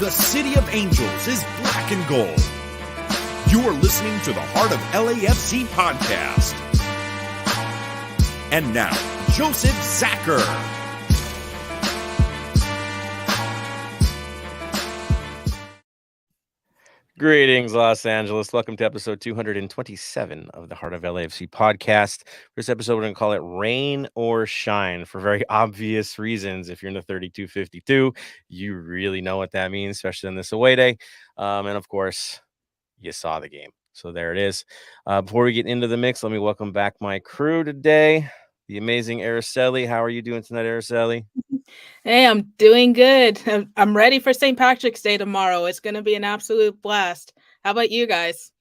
The city of angels is black and gold. You are listening to the Heart of LAFC Podcast. And now, Joseph Zacher. Greetings, Los Angeles. Welcome to episode 227 of the Heart of LAFC Podcast. For this episode, we're going to call it Rain or Shine for very obvious reasons. If you're in the 3252, you really know what that means, especially on this away day. And of course, you saw the game. So there it is. Before we get into the mix, let me welcome back my crew today. The amazing Araceli. How are you doing tonight, Araceli? Hey, I'm doing good. I'm ready for St. Patrick's Day tomorrow. It's going to be an absolute blast. How about you guys?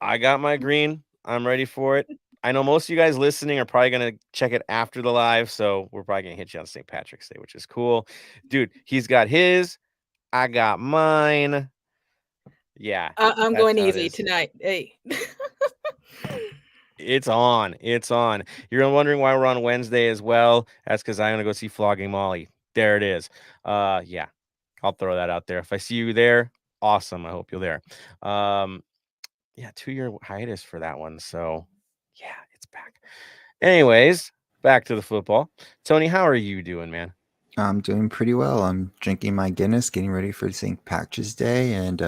I got my green. I'm ready for it. I know most of you guys listening are probably going to check it after the live, so we're probably going to hit you on St. Patrick's Day, which is cool. Dude, he's got his. I got mine. Yeah. I'm going easy tonight. Hey. It's on. It's on. You're wondering why we're on Wednesday as well. That's because I'm going to go see Flogging Molly. There it is. Yeah, I'll throw that out there. If I see you there, awesome. I hope you're there. Yeah, 2-year hiatus for that one. So, yeah, it's back. Anyways, back to the football. Tony, how are you doing, man? I'm doing pretty well. I'm drinking my Guinness, getting ready for St. Patrick's Day, and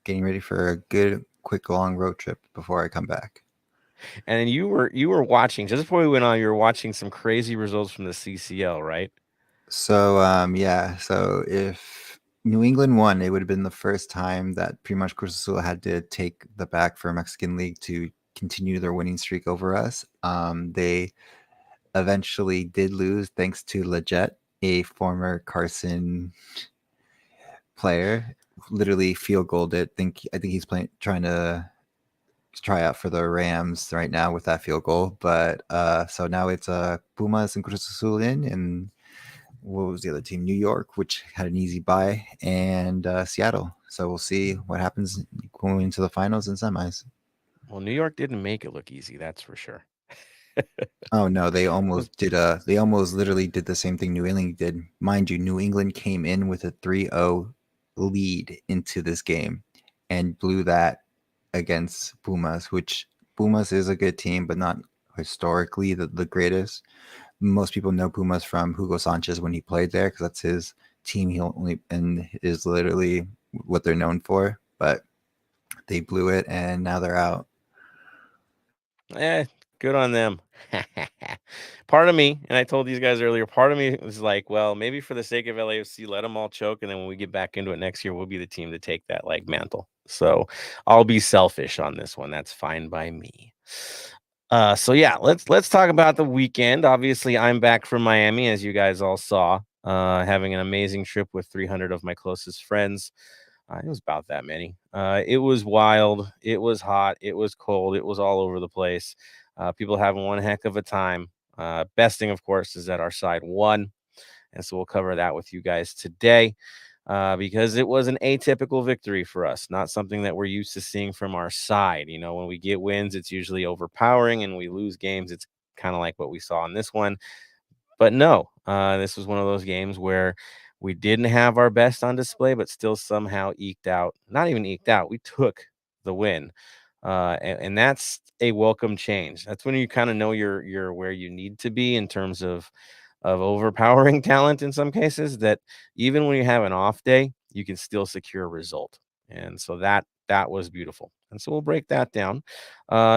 getting ready for a good, quick, long road trip before I come back. And then you were watching, just before we went on, you were watching some crazy results from the CCL, right? So, yeah. So if New England won, it would have been the first time that pretty much Cruz Azul had to take the back for Mexican League to continue their winning streak over us. They eventually did lose thanks to Leggett, a former Carson player, literally field goaled it. I think he's trying to try out for the Rams right now with that field goal. But so now it's Pumas and Cruz Azul and what was the other team? New York, which had an easy bye, and Seattle. So we'll see what happens going into the finals and semis. Well, New York didn't make it look easy, that's for sure. Oh no, they almost did. They almost literally did the same thing New England did. Mind you, New England came in with a 3-0 lead into this game and blew that against Pumas, which Pumas is a good team, but not historically the greatest. Most people know Pumas from Hugo Sanchez when he played there because that's his team. He only and is literally what they're known for. But they blew it, and now they're out. Good on them. Part of me, and I told these guys earlier, part of me was like, well, maybe for the sake of LAFC, let them all choke, and then when we get back into it next year, we'll be the team to take that like mantle. So I'll be selfish on this one. That's fine by me. So yeah, let's talk about the weekend. Obviously, I'm back from Miami, as you guys all saw, having an amazing trip with 300 of my closest friends. It was about that many. It was wild. It was hot. It was cold. It was all over the place. People having one heck of a time. Best thing, of course, is that our side won. And so we'll cover that with you guys today because it was an atypical victory for us, not something that we're used to seeing from our side. You know, when we get wins, it's usually overpowering, and we lose games, it's kind of like what we saw in this one. But no, this was one of those games where we didn't have our best on display, but still somehow not even eked out, we took the win. And that's a welcome change. That's when you kind of know you're where you need to be in terms of overpowering talent in some cases, that even when you have an off day, you can still secure a result. And so that was beautiful. And so we'll break that down.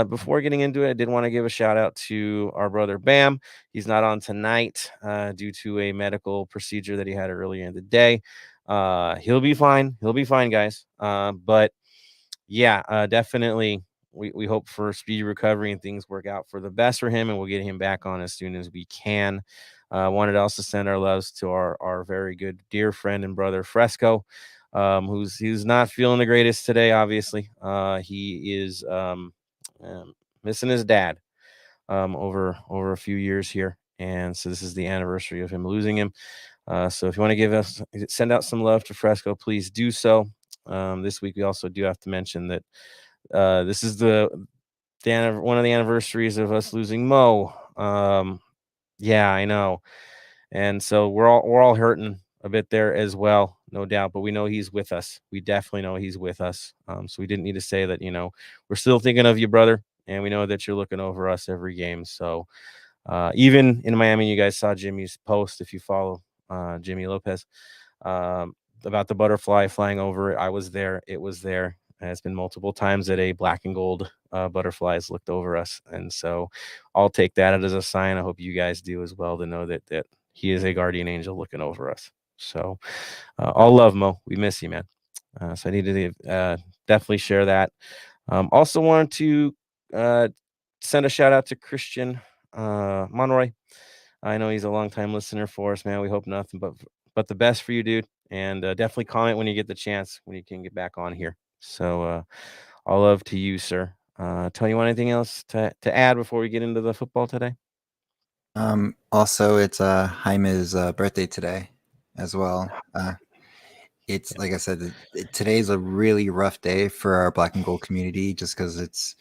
Before getting into it, I did want to give a shout out to our brother Bam. He's not on tonight due to a medical procedure that he had earlier in the day. He'll be fine. He'll be fine, guys. But yeah, definitely we hope for speedy recovery and things work out for the best for him, and we'll get him back on as soon as we can. Wanted to also send our loves to our very good dear friend and brother Fresco, who's not feeling the greatest today. Obviously, he is missing his dad over a few years here, and so this is the anniversary of him losing him. So if you want to send out some love to Fresco, please do so. This week we also do have to mention that this is one of the anniversaries of us losing Mo. Yeah, I know. And so we're all hurting a bit there as well. no doubt. But we know he's with us. We definitely know he's with us. So we didn't need to say that. We're still thinking of you, brother, and we know that you're looking over us every game. So even in Miami, you guys saw Jimmy's post. If you follow Jimmy Lopez, about the butterfly flying over it, I was there. It was there. It's been multiple times that a black and gold butterfly has looked over us, and so I'll take that as a sign. I hope you guys do as well, to know that he is a guardian angel looking over us. So all love, Mo. We miss you, man. So I needed to definitely share that. Also wanted to send a shout out to Christian Monroy. I know he's a longtime listener for us, man. We hope nothing but the best for you, dude. And definitely comment when you get the chance, when you can get back on here. So all love to you, sir. Tony, you want anything else to add before we get into the football today? Also, it's Jaime's birthday today as well. It's like I said, today's a really rough day for our black and gold community, just because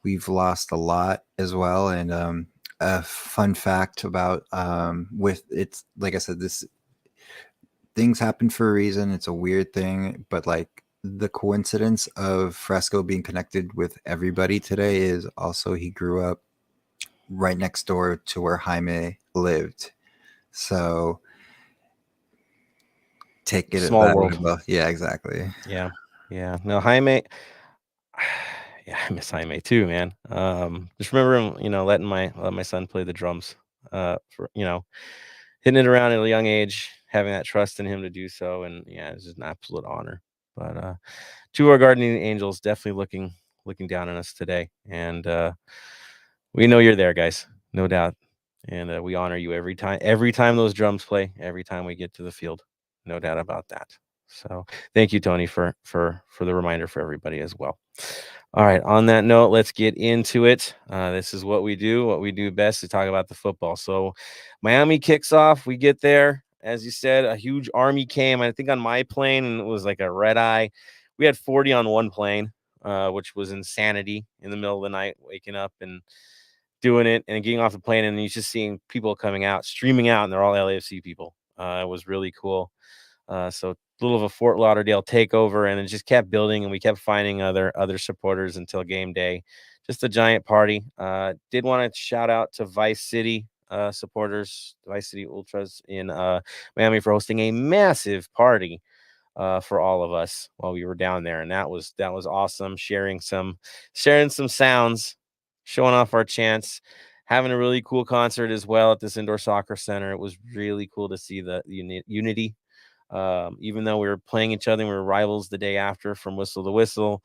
we've lost a lot as well. And a fun fact about with it's like I said, this things happen for a reason. It's a weird thing, but like the coincidence of Fresco being connected with everybody today is also he grew up right next door to where Jaime lived. So take it Small that world. way. Well, yeah, exactly. Yeah. No, Jaime. Yeah, I miss Jaime too, man. Just remember him, letting my son play the drums. For hitting it around at a young age, having that trust in him to do so, and yeah, it's just an absolute honor. But to our guardian angels, definitely looking down on us today, and we know you're there, guys, no doubt, and we honor you every time those drums play, every time we get to the field, no doubt about that. So thank you, Tony, for the reminder for everybody as well. All right, on that note, let's get into it. This is what we do best, to talk about the football. So Miami kicks off. We get there. As you said, a huge army came. I think on my plane, and it was like a red eye. We had 40 on one plane, which was insanity in the middle of the night, waking up and doing it and getting off the plane. And you're just seeing people coming out, streaming out, and they're all LAFC people. It was really cool. So a little of a Fort Lauderdale takeover, and it just kept building, and we kept finding other supporters until game day. Just a giant party. Did want to shout out to Vice City supporters, Vice City Ultras in Miami, for hosting a massive party for all of us while we were down there, and that was awesome. Sharing some sounds, showing off our chants. Having a really cool concert as well at this indoor soccer center. It was really cool to see the unity. Even though we were playing each other, we were rivals the day after, from whistle to whistle.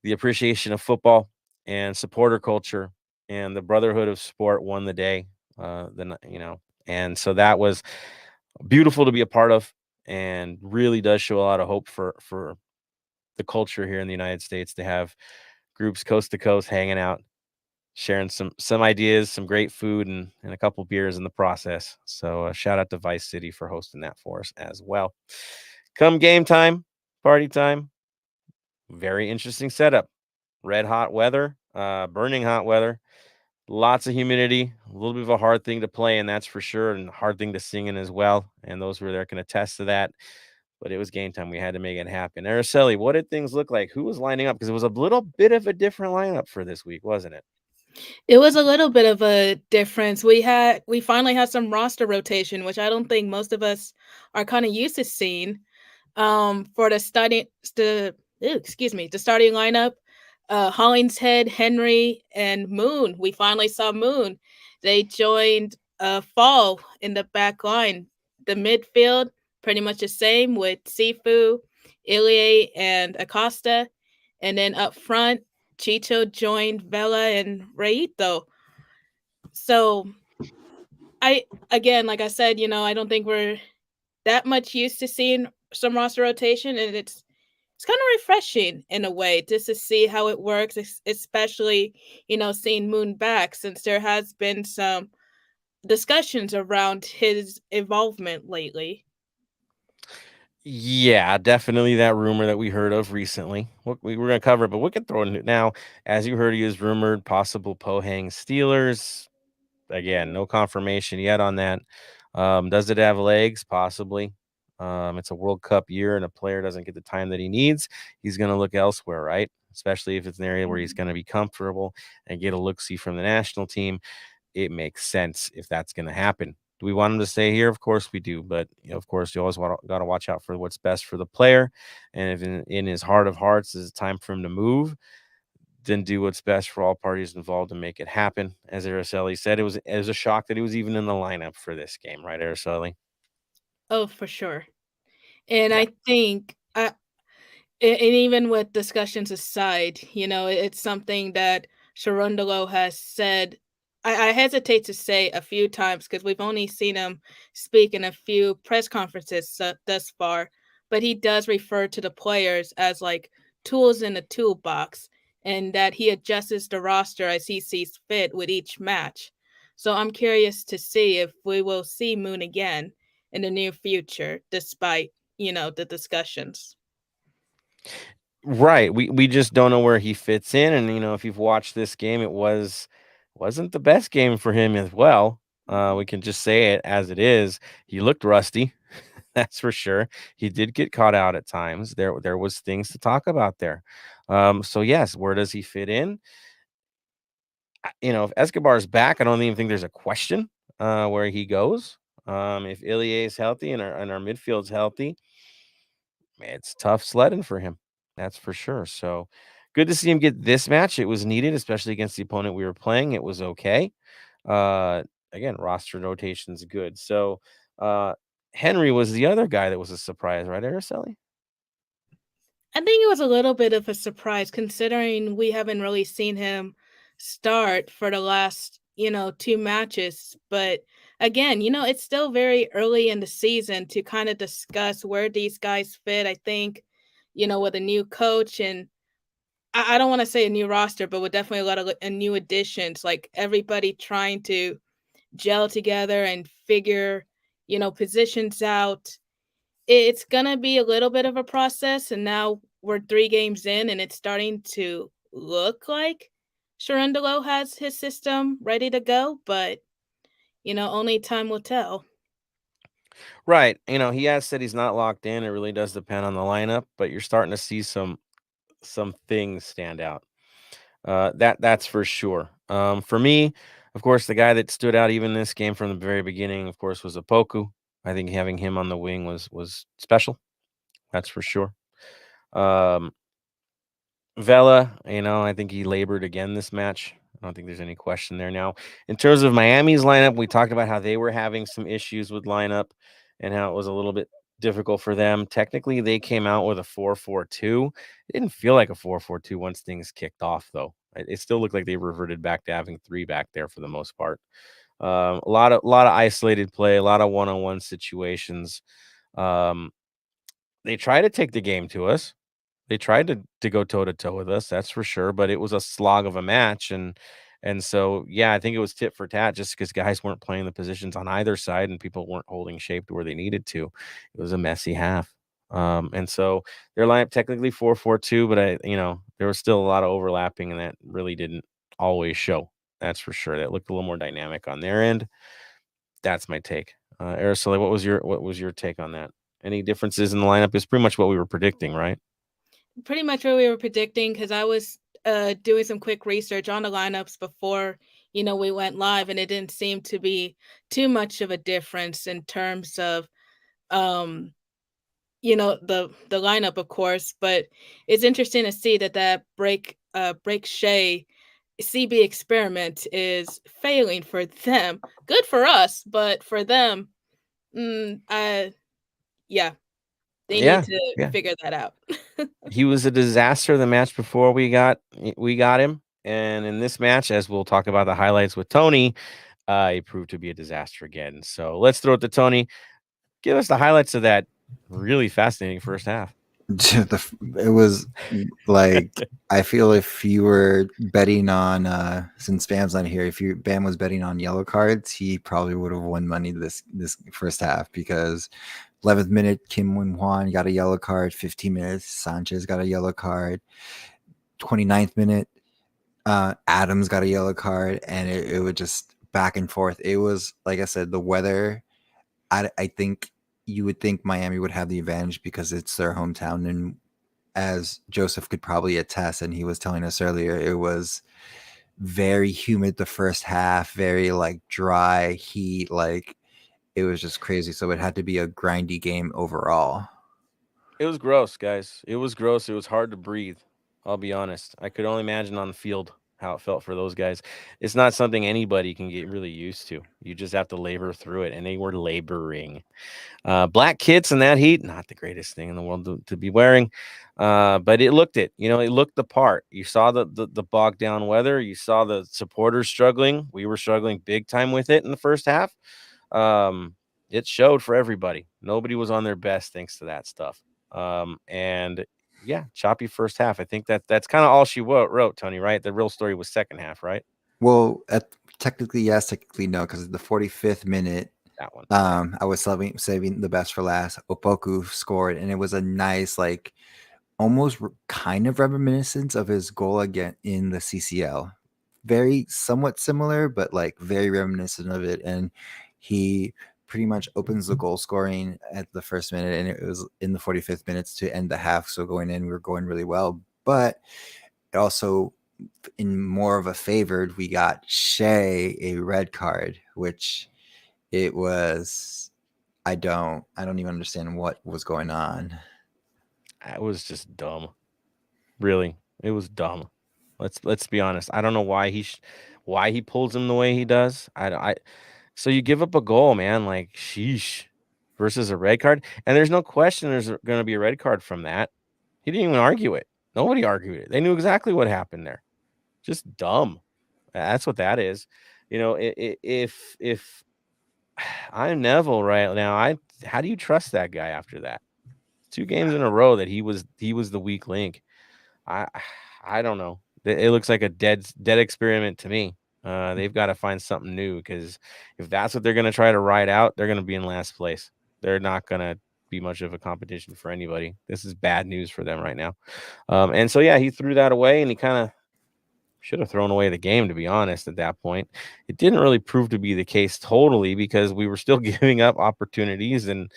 The appreciation of football and supporter culture and the brotherhood of sport won the day. And so that was beautiful to be a part of, and really does show a lot of hope for the culture here in the United States, to have groups coast to coast hanging out, sharing some ideas, some great food, and a couple beers in the process. So shout out to Vice City for hosting that for us as well. Come game time, party time, very interesting setup. Red hot weather, burning hot weather, lots of humidity, a little bit of a hard thing to play in, that's for sure, and hard thing to sing in as well. And those who were there can attest to that. But it was game time. We had to make it happen. Araceli, what did things look like? Who was lining up? Because it was a little bit of a different lineup for this week, wasn't it? It was a little bit of a difference. We finally had some roster rotation, which I don't think most of us are kind of used to seeing. For the starting lineup, Hollingshead, Henry, and Moon. We finally saw Moon. They joined Fall in the back line. The midfield, pretty much the same, with Sifu, Ilie, and Acosta. And then up front, Chicho joined Vela and Raito. So like I said, I don't think we're that much used to seeing some roster rotation, and it's kind of refreshing in a way just to see how it works, especially seeing Moon back, since there has been some discussions around his involvement lately. Yeah, definitely that rumor that we heard of recently. We were going to cover it, but we can throw it now. As you heard, he is rumored possible Pohang Steelers. Again, no confirmation yet on that. Does it have legs? Possibly. It's a World Cup year and a player doesn't get the time that he needs, he's going to look elsewhere, right? Especially if it's an area where he's going to be comfortable and get a look-see from the national team. It makes sense if that's going to happen. Do we want him to stay here? Of course we do. But, of course, you always got to watch out for what's best for the player. And if in his heart of hearts is time for him to move, then do what's best for all parties involved to make it happen. As Araceli said, it was a shock that he was even in the lineup for this game, right, Araceli? Oh, for sure. And Yeah. I think, and even with discussions aside, it's something that Sharundalo has said. I hesitate to say a few times because we've only seen him speak in a few press conferences thus far, but he does refer to the players as like tools in a toolbox, and that he adjusts the roster as he sees fit with each match. So I'm curious to see if we will see Moon again in the near future, despite, the discussions. Right. We just don't know where he fits in. And, if you've watched this game, wasn't the best game for him as well. We can just say it as it is. He looked rusty. That's for sure. He did get caught out at times. There was things to talk about there. So yes, where does he fit in? If Escobar's back, I don't even think there's a question where he goes. If Ilie is healthy and our midfield's healthy, it's tough sledding for him. That's for sure. So good to see him get this match. It was needed, especially against the opponent we were playing. It was okay. Again, roster rotation's good. So Henry was the other guy that was a surprise, right, Araceli? I think it was a little bit of a surprise considering we haven't really seen him start for the last, 2 matches. But again, it's still very early in the season to kind of discuss where these guys fit. I think, with a new coach and I don't want to say a new roster, but with definitely a lot of new additions, like everybody trying to gel together and figure, positions out. It's gonna be a little bit of a process, and now we're 3 games in, and it's starting to look like Sharundalo has his system ready to go, but, only time will tell. Right. He has said he's not locked in. It really does depend on the lineup, but you're starting to see some things stand out. That's for sure. For me, of course, the guy that stood out even this game from the very beginning, of course, was Opoku. I think having him on the wing was special. That's for sure. Um, Vela, I think he labored again this match. I don't think there's any question there now. In terms of Miami's lineup, we talked about how they were having some issues with lineup and how it was a little bit difficult for them. Technically, they came out with a 4-4-2. It didn't feel like a 4-4-2 once things kicked off, though. It still looked like they reverted back to having 3 back there for the most part. A lot of isolated play, a lot of one-on-one situations. They tried to take the game to us. They tried to go toe to toe with us, that's for sure, but it was a slog of a match, and so, yeah, I think it was tit for tat just because guys weren't playing the positions on either side and people weren't holding shape to where they needed to. It was a messy half. And so their lineup technically 4-4-2, but there was still a lot of overlapping, and that really didn't always show. That's for sure. That looked a little more dynamic on their end. That's my take. Araceli, what was your take on that? Any differences in the lineup? Is pretty much what we were predicting, right? Pretty much what we were predicting because I was doing some quick research on the lineups before, we went live, and it didn't seem to be too much of a difference in terms of the lineup, of course, but it's interesting to see that break Shea CB experiment is failing for them. Good for us, but for them, yeah, they need Yeah, to yeah. figure that out. He was a disaster the match before we got him, and in this match, as we'll talk about the highlights with Tony, he proved to be a disaster again. So let's throw it to Tony. Give us the highlights of that really fascinating first half. It was like, I feel if you were betting on since Bam's not here, if Bam was betting on yellow cards, he probably would have won money this first half, because 11th minute Kim Won got a yellow card, 15 minutes Sanchez got a yellow card, 29th minute Adams got a yellow card, and it was just back and forth. It was, like I said, the weather. I think you would think Miami would have the advantage because it's their hometown. And as Joseph could probably attest, and he was telling us earlier, it was very humid the first half, very like dry heat, like it was just crazy. So it had to be a grindy game overall. It was gross, guys. It was gross. It was hard to breathe. I'll be honest. I could only imagine on the field how it felt for those guys. It's not something anybody can get really used to. You just have to labor through it, and they were laboring. Black kits in that heat, not the greatest thing in the world to be wearing, but it looked it. You know, it looked the part. You saw the bogged down weather. You saw the supporters struggling. We were struggling big time with it in the first half. It showed for everybody. Nobody was on their best thanks to that stuff. And yeah, choppy first half. I think that's kind of all she wrote, Tony, right? The real story was second half, right? Well, technically yes, technically no, because the 45th minute, that one. I was saving the best for last. Opoku scored, and it was a nice, like, almost kind of reminiscent of his goal again in the CCL. Very somewhat similar, but like very reminiscent of it. And he pretty much opens the goal scoring at the first minute, and it was in the 45th minutes to end the half. So going in, we were going really well. But it also, in more of a favored, we got Shea a red card, which it was, I don't even understand what was going on. It was just dumb. Really, it was dumb. Let's be honest. I don't know why he pulls him the way he does. So you give up a goal, man, like sheesh, versus a red card, and there's no question there's going to be a red card from that. He didn't even argue it. Nobody argued it. They knew exactly what happened there. Just dumb. That's what that is. You know, if I'm Neville right now, how do you trust that guy after that? 2 games in a row that he was the weak link. I don't know. It looks like a dead experiment to me. They've got to find something new, because if that's what they're going to try to ride out, they're going to be in last place. They're not going to be much of a competition for anybody. This is bad news for them right now. And so, yeah, he threw that away, and he kind of should have thrown away the game, to be honest, at that point. It didn't really prove to be the case totally, because we were still giving up opportunities and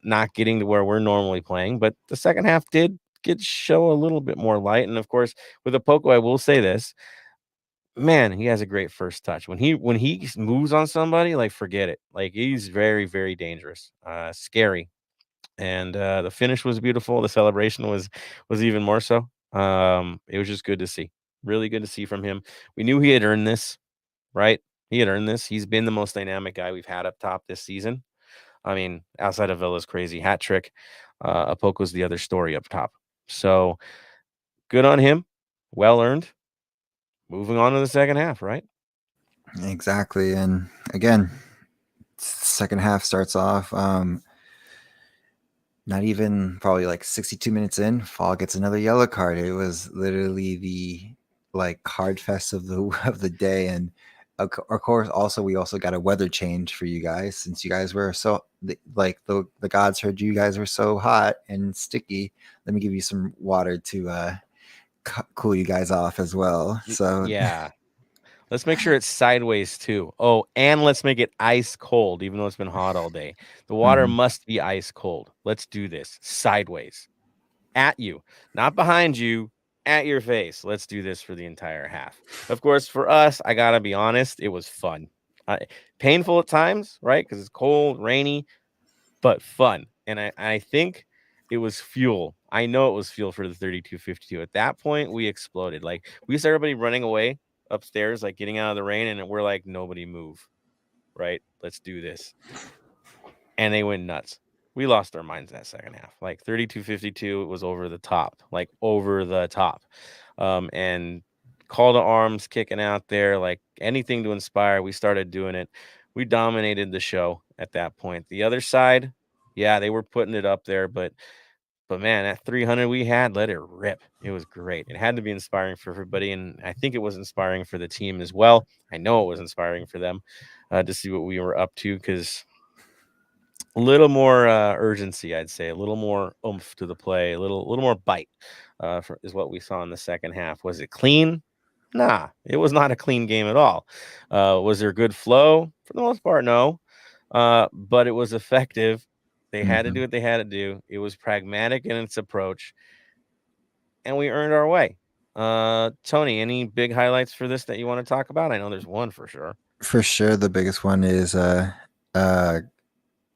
not getting to where we're normally playing. But the second half did show a little bit more light. And of course, with Opoku, I will say this, man, he has a great first touch. When he moves on somebody, like, forget it. Like, he's very, very dangerous, scary. And the finish was beautiful. The celebration was even more so. It was just good to see. Really good to see from him. We knew he had earned this, right? He had earned this. He's been the most dynamic guy we've had up top this season. I mean, outside of Villa's crazy hat trick, Opoku's the other story up top. So good on him. Well earned. Moving on to the second half, right? Exactly. And again, second half starts off, not even probably like 62 minutes in, Fall gets another yellow card. It was literally the like card fest of the day. And of course, also we also got a weather change for you guys, since you guys were so like the gods heard you guys were so hot and sticky. Let me give you some water to cool you guys off as well. So yeah. Let's make sure it's sideways too. Oh, and let's make it ice cold, even though it's been hot all day. The water must be ice cold. Let's do this sideways, at you, not behind you, at your face. Let's do this for the entire half. Of course, for us, I gotta be honest, it was fun. Painful at times, right? Because it's cold, rainy, but fun. And I think it was fuel. I know it was fuel for the 32-52. At that point, we exploded. Like, we saw everybody running away upstairs, like getting out of the rain, and we're like, nobody move, right? Let's do this. And they went nuts. We lost our minds that second half. Like 32-52, it was over the top, like over the top. And call to arms kicking out there, like anything to inspire. We started doing it. We dominated the show at that point. The other side, yeah, they were putting it up there, but man, at 300 we had, let it rip. It was great. It had to be inspiring for everybody, and I think it was inspiring for the team as well. I know it was inspiring for them to see what we were up to, because a little more urgency, I'd say, a little more oomph to the play, a little more bite is what we saw in the second half. Was it clean? Nah, it was not a clean game at all. Was there good flow? For the most part, no. But it was effective. They had to do what they had to do. It was pragmatic in its approach, and we earned our way. Tony, any big highlights for this that you want to talk about? I know there's one for sure. For sure, the biggest one is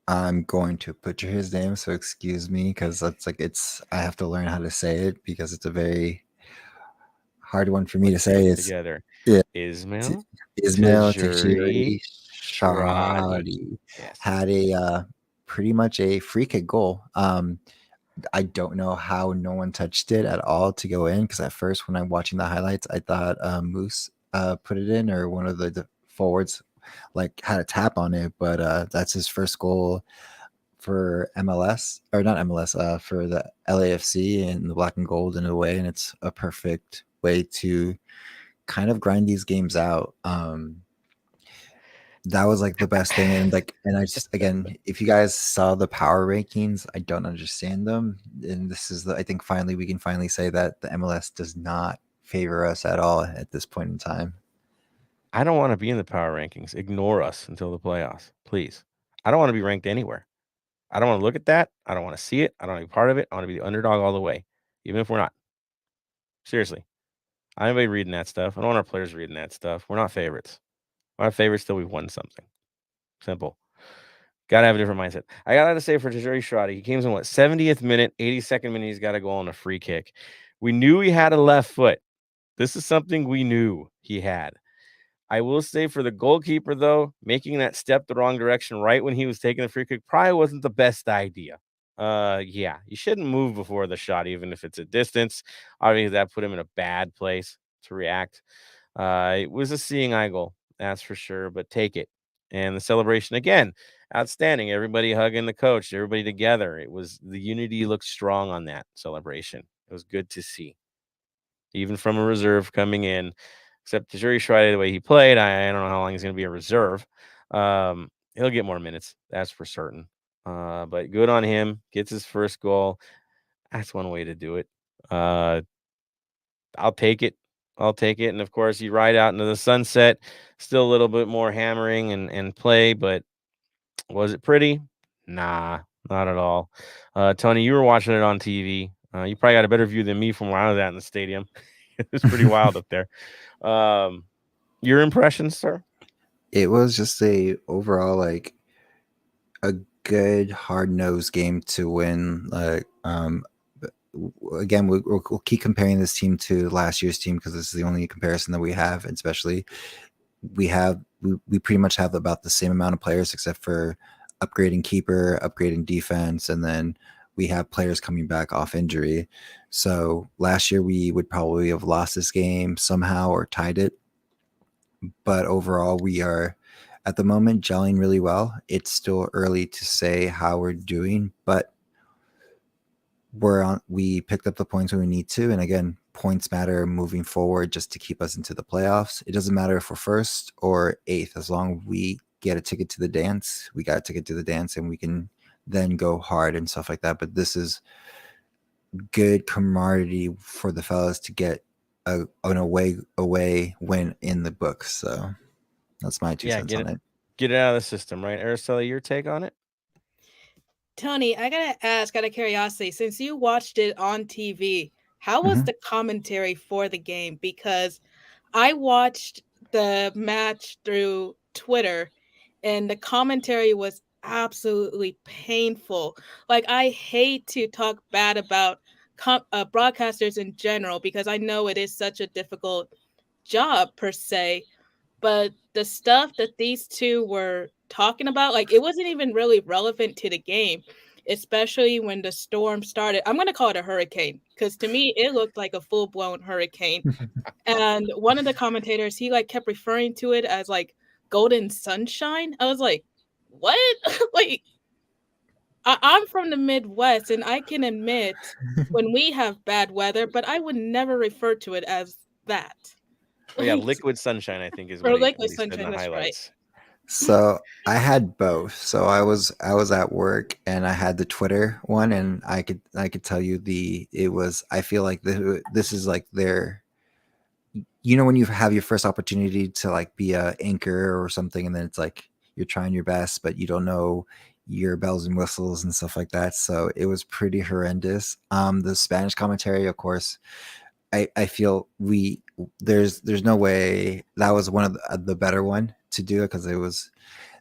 I'm going to butcher his name, so excuse me, because that's like I have to learn how to say it because it's a very hard one for me to say. It's together. Yeah. Ismail Tajiri Shradi. Shradi Yes. had a pretty much a free kick goal. I don't know how no one touched it at all to go in, because at first when I'm watching the highlights, I thought Moose put it in, or one of the forwards like had a tap on it, but that's his first goal for MLS, or not MLS, for the LAFC and the black and gold in a way, and it's a perfect way to kind of grind these games out. That was like the best thing, and I just, again, if you guys saw the power rankings, I don't understand them, and this is I think finally we can finally say that the MLS does not favor us at all at this point in time. I don't want to be in the power rankings. Ignore us until the playoffs, please. I don't want to be ranked anywhere. I don't want to look at that. I don't want to see it. I don't want to be part of it. I want to be the underdog all the way, even if we're not. Seriously. I don't want anybody reading that stuff. I don't want our players reading that stuff. We're not favorites. We're not favorites till we've won something. Simple. Got to have a different mindset. I got to say for Tajiri Shradi, he came in 70th minute, 82nd minute, he's got to go on a free kick. We knew he had a left foot. This is something we knew he had. I will say for the goalkeeper, though, making that step the wrong direction right when he was taking the free kick probably wasn't the best idea. Yeah, you shouldn't move before the shot, even if it's a distance. Obviously, that put him in a bad place to react. It was a seeing eye goal, that's for sure, but take it. And the celebration, again, outstanding. Everybody hugging the coach, everybody together. It was, the unity looked strong on that celebration. It was good to see. Even from a reserve coming in, except Tajiri Shradi, the way he played, I don't know how long he's going to be a reserve. He'll get more minutes, that's for certain. But good on him. Gets his first goal. That's one way to do it. I'll take it. And of course, you ride out into the sunset. Still a little bit more hammering and play, but was it pretty? Nah, not at all. Tony, you were watching it on TV. You probably got a better view than me from where I was at in the stadium. It was pretty wild up there. Your impressions, sir? It was just a overall like a good hard-nosed game to win. Again, we'll keep comparing this team to last year's team because this is the only comparison that we have, and especially we pretty much have about the same amount of players except for upgrading keeper, upgrading defense, and then we have players coming back off injury. So last year we would probably have lost this game somehow or tied it. But overall, we are at the moment gelling really well. It's still early to say how we're doing, but we picked up the points when we need to. And again, points matter moving forward just to keep us into the playoffs. It doesn't matter if we're first or eighth, as long as we get a ticket to the dance. We got a ticket to the dance and we can then go hard and stuff like that. But this is good camaraderie for the fellas to get an away win in the books. So that's my 2 cents on it. Get it out of the system, right? Araceli, your take on it? Tony, I gotta ask out of curiosity, since you watched it on TV, how was the commentary for the game? Because I watched the match through Twitter and the commentary was absolutely painful. Like, I hate to talk bad about broadcasters in general because I know it is such a difficult job per se, but the stuff that these two were talking about, like, it wasn't even really relevant to the game, especially when the storm started. I'm going to call it a hurricane because to me it looked like a full-blown hurricane. And one of the commentators, he like kept referring to it as like golden sunshine. I was like, what? Like, I'm from the Midwest, and I can admit when we have bad weather, but I would never refer to it as that. Oh, yeah, liquid sunshine, I think, is Or what liquid he said in sunshine, the that's right. highlights. So I had both. So I was at work and I had the Twitter one, and I could tell you I feel like this is like their, you know, when you have your first opportunity to like be a anchor or something, and then it's like you're trying your best, but you don't know your bells and whistles and stuff like that. So it was pretty horrendous. The Spanish commentary, of course, I feel there's no way that was one of the better one to do it, because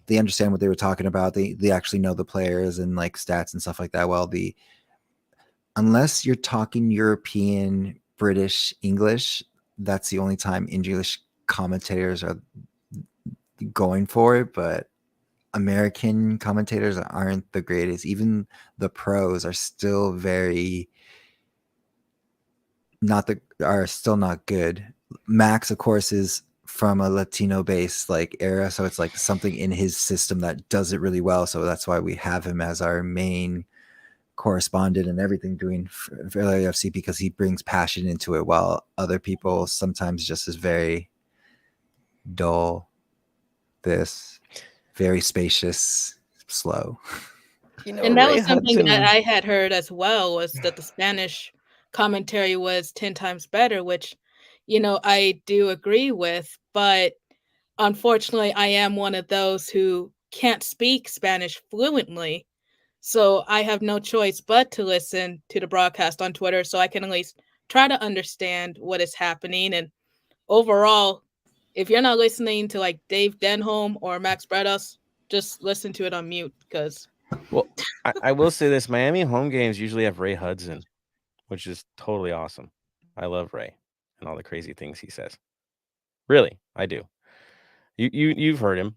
they understand what they were talking about. They actually know the players and like stats and stuff like that. Well, unless you're talking European, British, English, that's the only time English commentators are going for it. But American commentators aren't the greatest. Even the pros are still are still not good. Max, of course, is from a Latino based like era, so it's like something in his system that does it really well. So that's why we have him as our main correspondent and everything doing for LAFC, because he brings passion into it, while other people sometimes just is very dull, very spacious, slow. And that was something that I had heard as well, was that the Spanish commentary was 10 times better, which, I do agree with. But unfortunately, I am one of those who can't speak Spanish fluently. So I have no choice but to listen to the broadcast on Twitter, so I can at least try to understand what is happening. And overall, if you're not listening to like Dave Denholm or Max Bredos, just listen to it on mute, because... Well, I will say this: Miami home games usually have Ray Hudson, which is totally awesome. I love Ray and all the crazy things he says. Really, I do. You've heard him.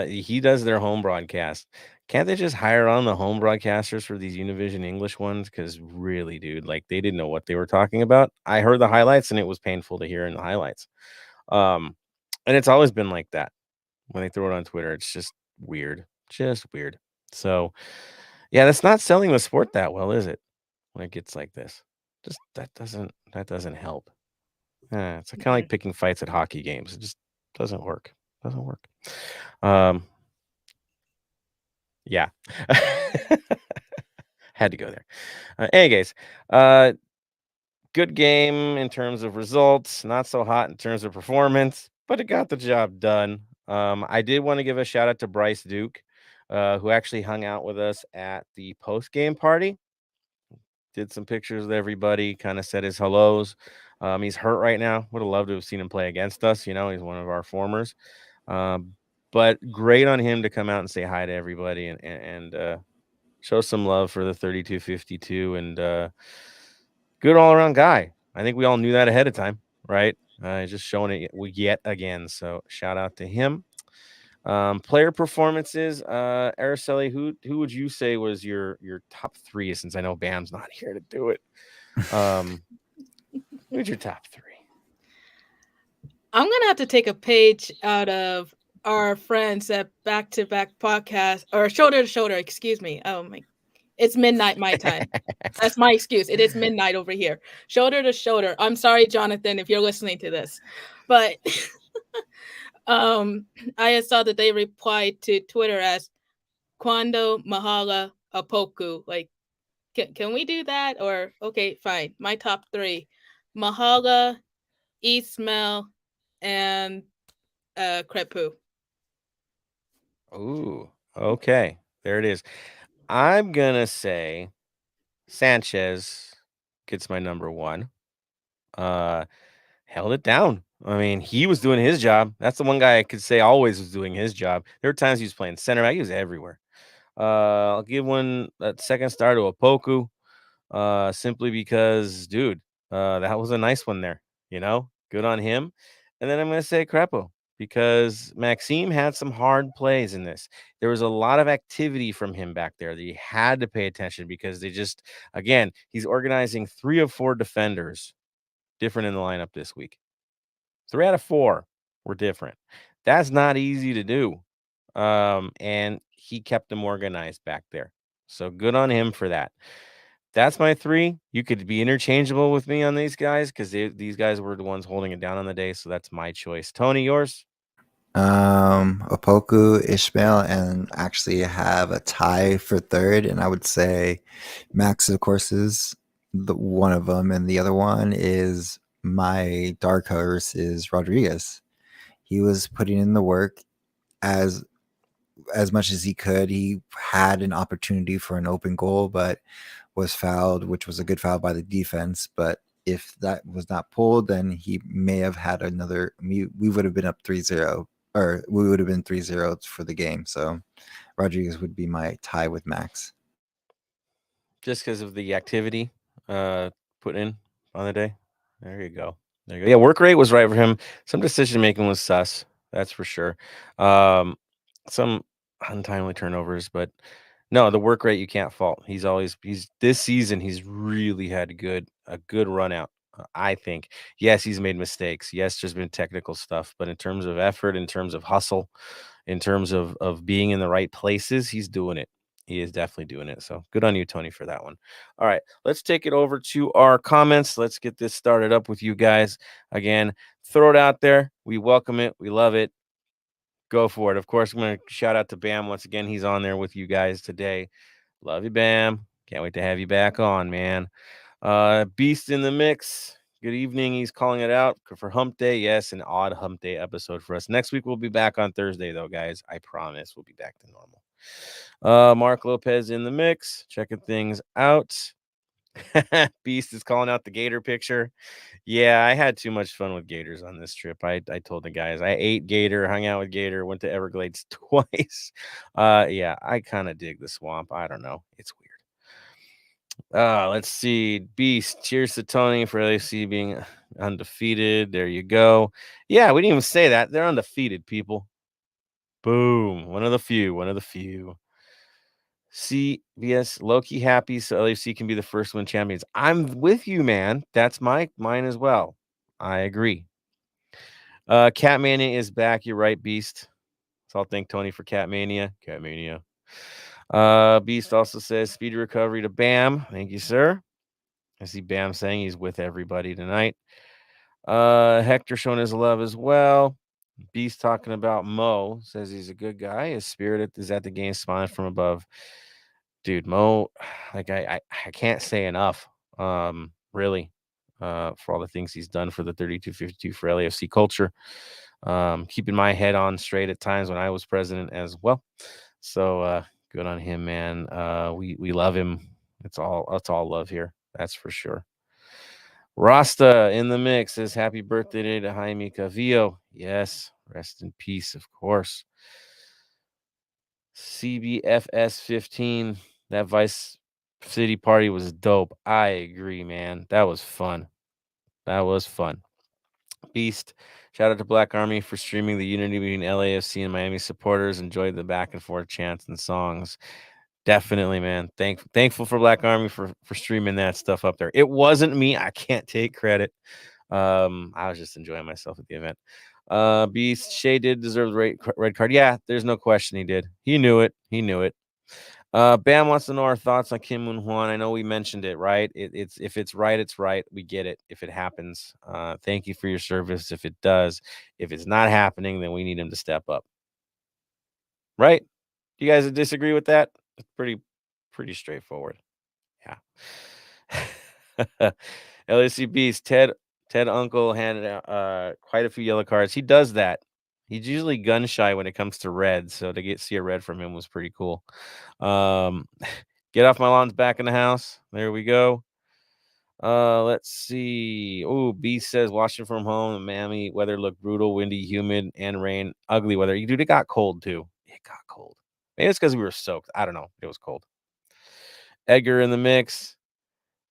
He does their home broadcast. Can't they just hire on the home broadcasters for these Univision English ones? Because really, dude, like, they didn't know what they were talking about. I heard the highlights, and it was painful to hear in the highlights. And it's always been like that when they throw it on Twitter. It's just weird, So, yeah, that's not selling the sport that well, is it? When it gets like this, just that doesn't help. It's kind of like picking fights at hockey games. It just doesn't work. Yeah. Had to go there. Anyways, good game in terms of results, not so hot in terms of performance, but it got the job done. I did want to give a shout out to Bryce Duke, who actually hung out with us at the post-game party. Did some pictures with everybody, kind of said his hellos. He's hurt right now. Would have loved to have seen him play against us. He's one of our formers. But great on him to come out and say hi to everybody and show some love for the 3252, and good all around guy. I think we all knew that ahead of time, right? Just showing it yet again. So shout out to him. Player performances, Araceli, who would you say was your top three, since I know Bam's not here to do it? Who's your top three? I'm gonna have to take a page out of our friends at Back to Back Podcast, or Shoulder to Shoulder, excuse me. Oh my, it's midnight my time. That's my excuse. It is midnight over here. Shoulder to Shoulder. I'm sorry, Jonathan, if you're listening to this, but I saw that they replied to Twitter as "Quando Mahala Apoku." Like, can we do that? Or okay, fine. My top three: Mahala, Ismail, and Crepu. Ooh, okay. There it is. I'm gonna say Sanchez gets my number one. Held it down. I mean, he was doing his job. That's the one guy I could say always was doing his job. There were times he was playing center back. He was everywhere. I'll give that second star to Opoku, simply because, dude, that was a nice one there. Good on him. And then I'm going to say Crepo, because Maxime had some hard plays in this. There was a lot of activity from him back there that he had to pay attention, because again, he's organizing 3 of 4 defenders different in the lineup this week. 3 out of 4 were different. That's not easy to do. And he kept them organized back there. So good on him for that. That's my 3. You could be interchangeable with me on these guys, because these guys were the ones holding it down on the day. So that's my choice. Tony, yours? Opoku, Ishmael, and actually have a tie for third. And I would say Max, of course, is one of them. And the other one is my dark horse is Rodriguez. He was putting in the work, as as much as he could. He had an opportunity for an open goal, but was fouled, which was a good foul by the defense. But if that was not pulled, then he may have had another. We would have been up 3-0, or we would have been 3-0 for the game. So Rodriguez would be my tie with Max. Just because of the activity put in on the day. There you go. Yeah, work rate was right for him. Some decision making was sus. That's for sure. Some untimely turnovers, but no, the work rate you can't fault. He's this season he's really had a good run out. I think. Yes, he's made mistakes. Yes, there's been technical stuff, but in terms of effort, in terms of hustle, in terms of being in the right places, he's doing it. He is definitely doing it. So good on you, Tony, for that one. All right, let's take it over to our comments. Let's get this started up with you guys. Again, throw it out there. We welcome it. We love it. Go for it. Of course, I'm going to shout out to Bam once again. He's on there with you guys today. Love you, Bam. Can't wait to have you back on, man. Beast in the mix. Good evening. He's calling it out for Hump Day. Yes, an odd Hump Day episode for us. Next week, we'll be back on Thursday, though, guys. I promise we'll be back to normal. Mark Lopez in the mix, checking things out. Beast is calling out the gator picture. Yeah, I had too much fun with gators on this trip. I told the guys I ate gator, hung out with gator, went to Everglades twice. Yeah, I kind of dig the swamp. I don't know. It's weird. Let's see. Beast. Cheers to Tony for LAFC being undefeated. There you go. Yeah, we didn't even say that. They're undefeated, people. Boom. One of the few. CBS low-key happy so LAFC can be the first to win champions. I'm with you, man. That's mine as well. I agree. Catmania is back. You're right, Beast. So I'll thank Tony for Catmania. Beast also says speedy recovery to Bam. Thank you, sir. I see Bam saying he's with everybody tonight. Hector showing his love as well. Beast talking about Mo, says he's a good guy. His spirit is at the game, smiling from above. Dude, Mo, like I can't say enough. Really, for all the things he's done for the 3252 for LAFC culture. Keeping my head on straight at times when I was president as well. So good on him, man. We love him. It's all love here. That's for sure. Rasta in the mix says happy birthday to Jaime Cavillo. Yes, rest in peace, of course. CBFS 15. That Vice City party was dope. I agree, man. That was fun. Beast. Shout out to Black Army for streaming the unity between LAFC and Miami supporters. Enjoyed the back and forth chants and songs. Definitely, man. Thankful for Black Army for streaming that stuff up there. It wasn't me. I can't take credit. I was just enjoying myself at the event. Beast Shea did deserve the red card. Yeah, there's no question he did. He knew it. Bam wants to know our thoughts on Kim Moon Hwan. I know we mentioned it, right? It's if it's right, it's right. We get it. If it happens, thank you for your service. If it does, if it's not happening, then we need him to step up. Right? You guys disagree with that? It's pretty straightforward. Yeah. LAC Beast, Ted Uncle handed out quite a few yellow cards. He does that. He's usually gun shy when it comes to red, so to see a red from him was pretty cool. Get off my lawn's back in the house. There we go. Let's see. Oh, Beast says watching from home. The Miami weather looked brutal, windy, humid, and rain. Ugly weather. Dude, it got cold too. It got cold. Maybe it's because we were soaked. I don't know. It was cold. Edgar in the mix.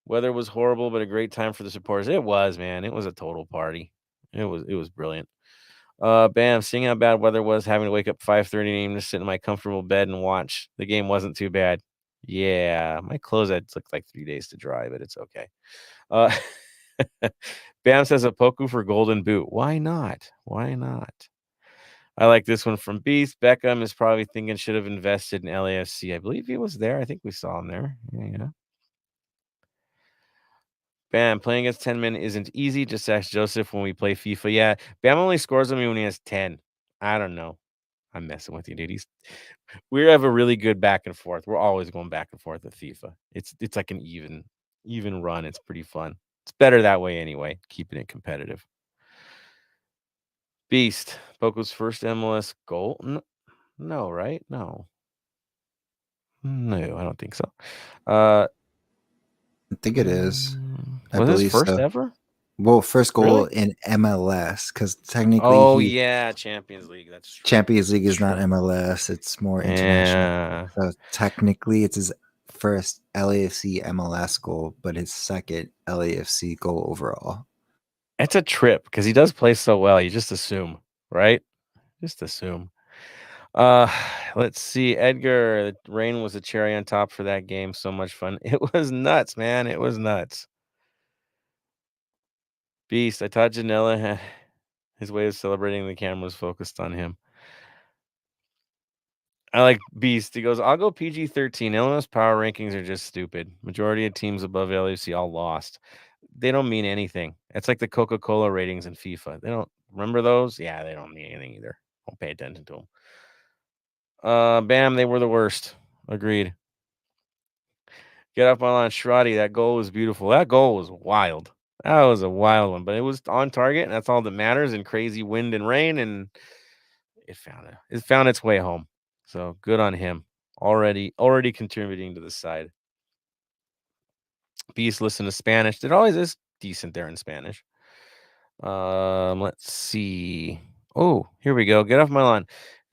Weather was horrible, but a great time for the supporters. It was, man. It was a total party. It was brilliant. Bam, seeing how bad weather was, having to wake up 5:30 and just sit in my comfortable bed and watch. The game wasn't too bad. Yeah, my clothes had took like 3 days to dry, but it's okay. Bam says a Poku for Golden Boot. Why not? I like this one from Beast. Beckham is probably thinking should have invested in LAFC. I believe he was there. I think we saw him there. Yeah. Bam, playing against 10 men isn't easy. Just ask Joseph when we play FIFA. Yeah, Bam only scores on me when he has 10. I don't know. I'm messing with you, dude. We have a really good back and forth. We're always going back and forth with FIFA. It's like an even run. It's pretty fun. It's better that way anyway, keeping it competitive. Beast, Poco's first MLS goal. No, right? No, I don't think so. Uh, I think it is. I was his believe first so. ever? Well, first goal Really? in MLS, because technically Oh he yeah, Champions League. That's true. Champions League That's is not true. MLS; it's more international. Yeah. So technically, it's his first LAFC MLS goal, but his second LAFC goal overall. It's a trip because he does play so well. You just assume, right? Just assume. Uh, let's see. Edgar, the rain was a cherry on top for that game. So much fun. It was nuts, man. It was nuts. Beast. I thought Janela had his way of celebrating the camera was focused on him. I like Beast. He goes, I'll go PG-13. Illinois power rankings are just stupid. Majority of teams above LAFC all lost. They don't mean anything. It's like the Coca-Cola ratings in FIFA. They don't remember those? Yeah, they don't mean anything either. Don't pay attention to them. Bam, they were the worst. Agreed. Get up on Shradi. That goal was beautiful. That goal was wild. That was a wild one, but it was on target, and that's all that matters. In crazy wind and rain, and it found its way home. So good on him. Already contributing to the side. Beast listen to Spanish. It always is decent there in Spanish. Let's see. Oh, here we go. Get off my lawn.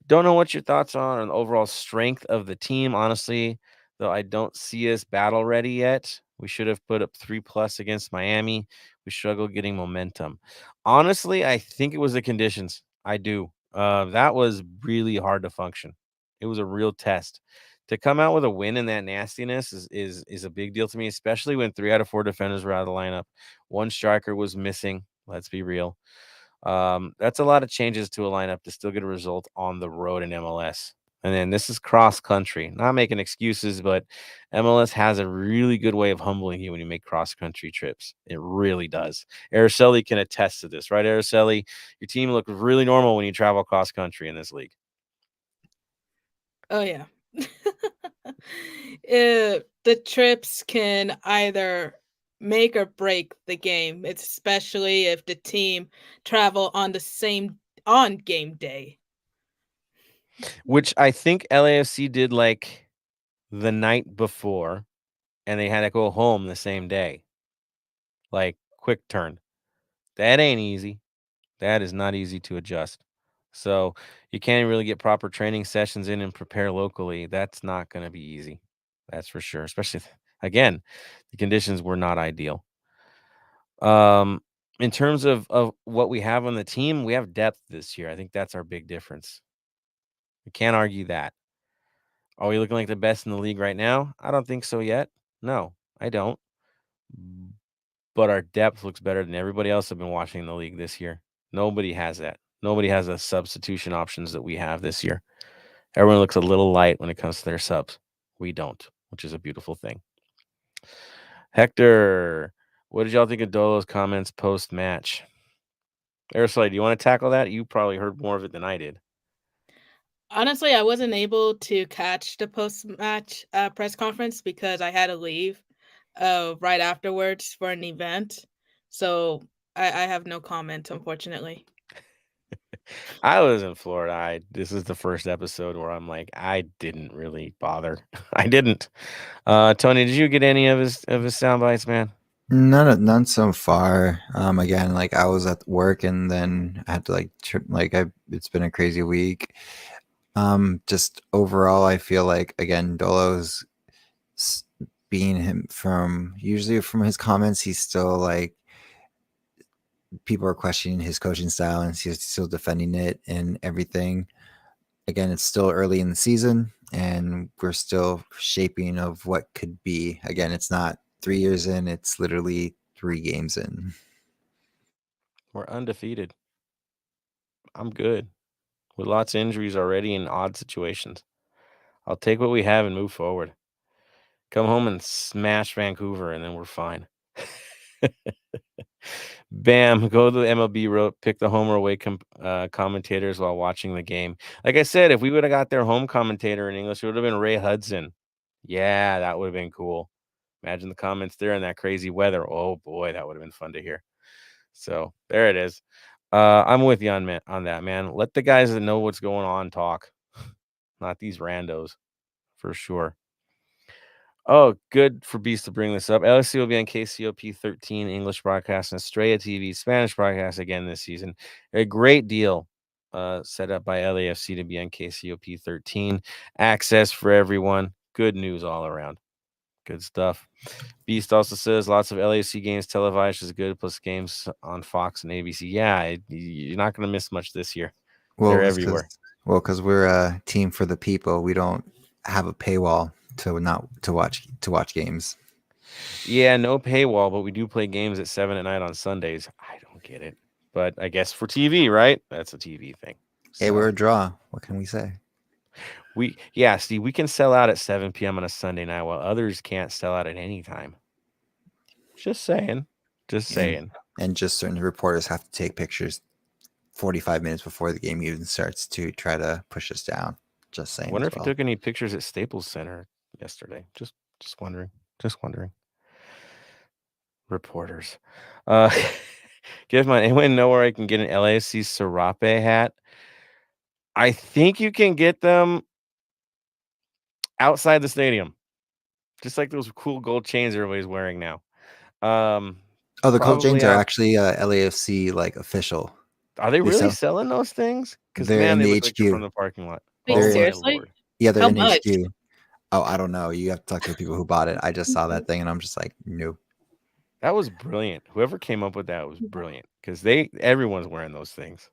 Don't know what your thoughts are on the overall strength of the team. Honestly, though, I don't see us battle ready yet. We should have put up 3+ against Miami. We struggled getting momentum. Honestly, I think it was the conditions. I do. That was really hard to function. It was a real test. To come out with a win in that nastiness is a big deal to me, especially when 3 out of 4 defenders were out of the lineup. One striker was missing. Let's be real. That's a lot of changes to a lineup to still get a result on the road in MLS. And then this is cross country. Not making excuses, but MLS has a really good way of humbling you when you make cross country trips. It really does. Araceli can attest to this, right? Araceli, your team looks really normal when you travel cross country in this league. Oh yeah. The trips can either make or break the game, especially if the team travel on game day. Which I think LAFC did like the night before, and they had to go home the same day. Like quick turn. That ain't easy. That is not easy to adjust. So you can't really get proper training sessions in and prepare locally. That's not going to be easy. That's for sure. Especially again, the conditions were not ideal. In terms of what we have on the team, we have depth this year. I think that's our big difference. We can't argue that. Are we looking like the best in the league right now? I don't think so yet. No, I don't. But our depth looks better than everybody else I've been watching in the league this year. Nobody has that. Nobody has the substitution options that we have this year. Everyone looks a little light when it comes to their subs. We don't, which is a beautiful thing. Hector, what did y'all think of Dolo's comments post-match? Aristotle, do you want to tackle that? You probably heard more of it than I did. Honestly, I wasn't able to catch the post-match press conference because I had to leave right afterwards for an event. So I have no comment, unfortunately. I was in Florida. This is the first episode where I'm like, I didn't really bother. I didn't. Tony, did you get any of his sound bites, man? None so far. Again, like I was at work and then I had to it's been a crazy week. Just overall, I feel like again, Dolo's being him from his comments, he's still like people are questioning his coaching style and he's still defending it and everything. Again, it's still early in the season and we're still shaping of what could be. Again, it's not 3 years in, it's literally 3 games in. We're undefeated. I'm good. With lots of injuries already in odd situations. I'll take what we have and move forward. Come home and smash Vancouver, and then we're fine. Bam, go to the MLB road, pick the home or away commentators while watching the game. Like I said, if we would have got their home commentator in English, it would have been Ray Hudson. Yeah, that would have been cool. Imagine the comments there in that crazy weather. Oh, boy, that would have been fun to hear. So there it is. I'm with you on that, man. Let the guys that know what's going on talk. not these randos, for sure. Oh, good for Beast to bring this up. LSC will be on KCOP 13 English broadcast and Estrella TV Spanish broadcast again this season. A great deal set up by LAFC to be on KCOP 13. Access for everyone. Good news all around. Good stuff. Beast also says lots of LAFC games televised is good, plus games on Fox and ABC. Yeah, you're not going to miss much this year. They're everywhere. Because we're a team for the people. We don't have a paywall to watch games. Yeah, no paywall, but we do play games at 7 at night on Sundays. I don't get it, but I guess for TV, right? That's a TV thing. Hey, we're a draw. What can we say? Steve, we can sell out at 7 p.m. on a Sunday night while others can't sell out at any time. Just saying. And just certain reporters have to take pictures 45 minutes before the game even starts to try to push us down. Just saying. I wonder if he took any pictures at Staples Center yesterday. Just wondering. Reporters. Give my anyone know where I can get an LAFC Serape hat? I think you can get them outside the stadium, just like those cool gold chains everybody's wearing now. The gold chains are actually LAFC like official. Are they really selling those things? Because man, they look like they're from the parking lot. Wait, seriously? Yeah, they're in HQ. Oh, I don't know. You have to talk to the people who bought it. I just saw that thing and I'm just like, no. That was brilliant. Whoever came up with that was brilliant because everyone's wearing those things.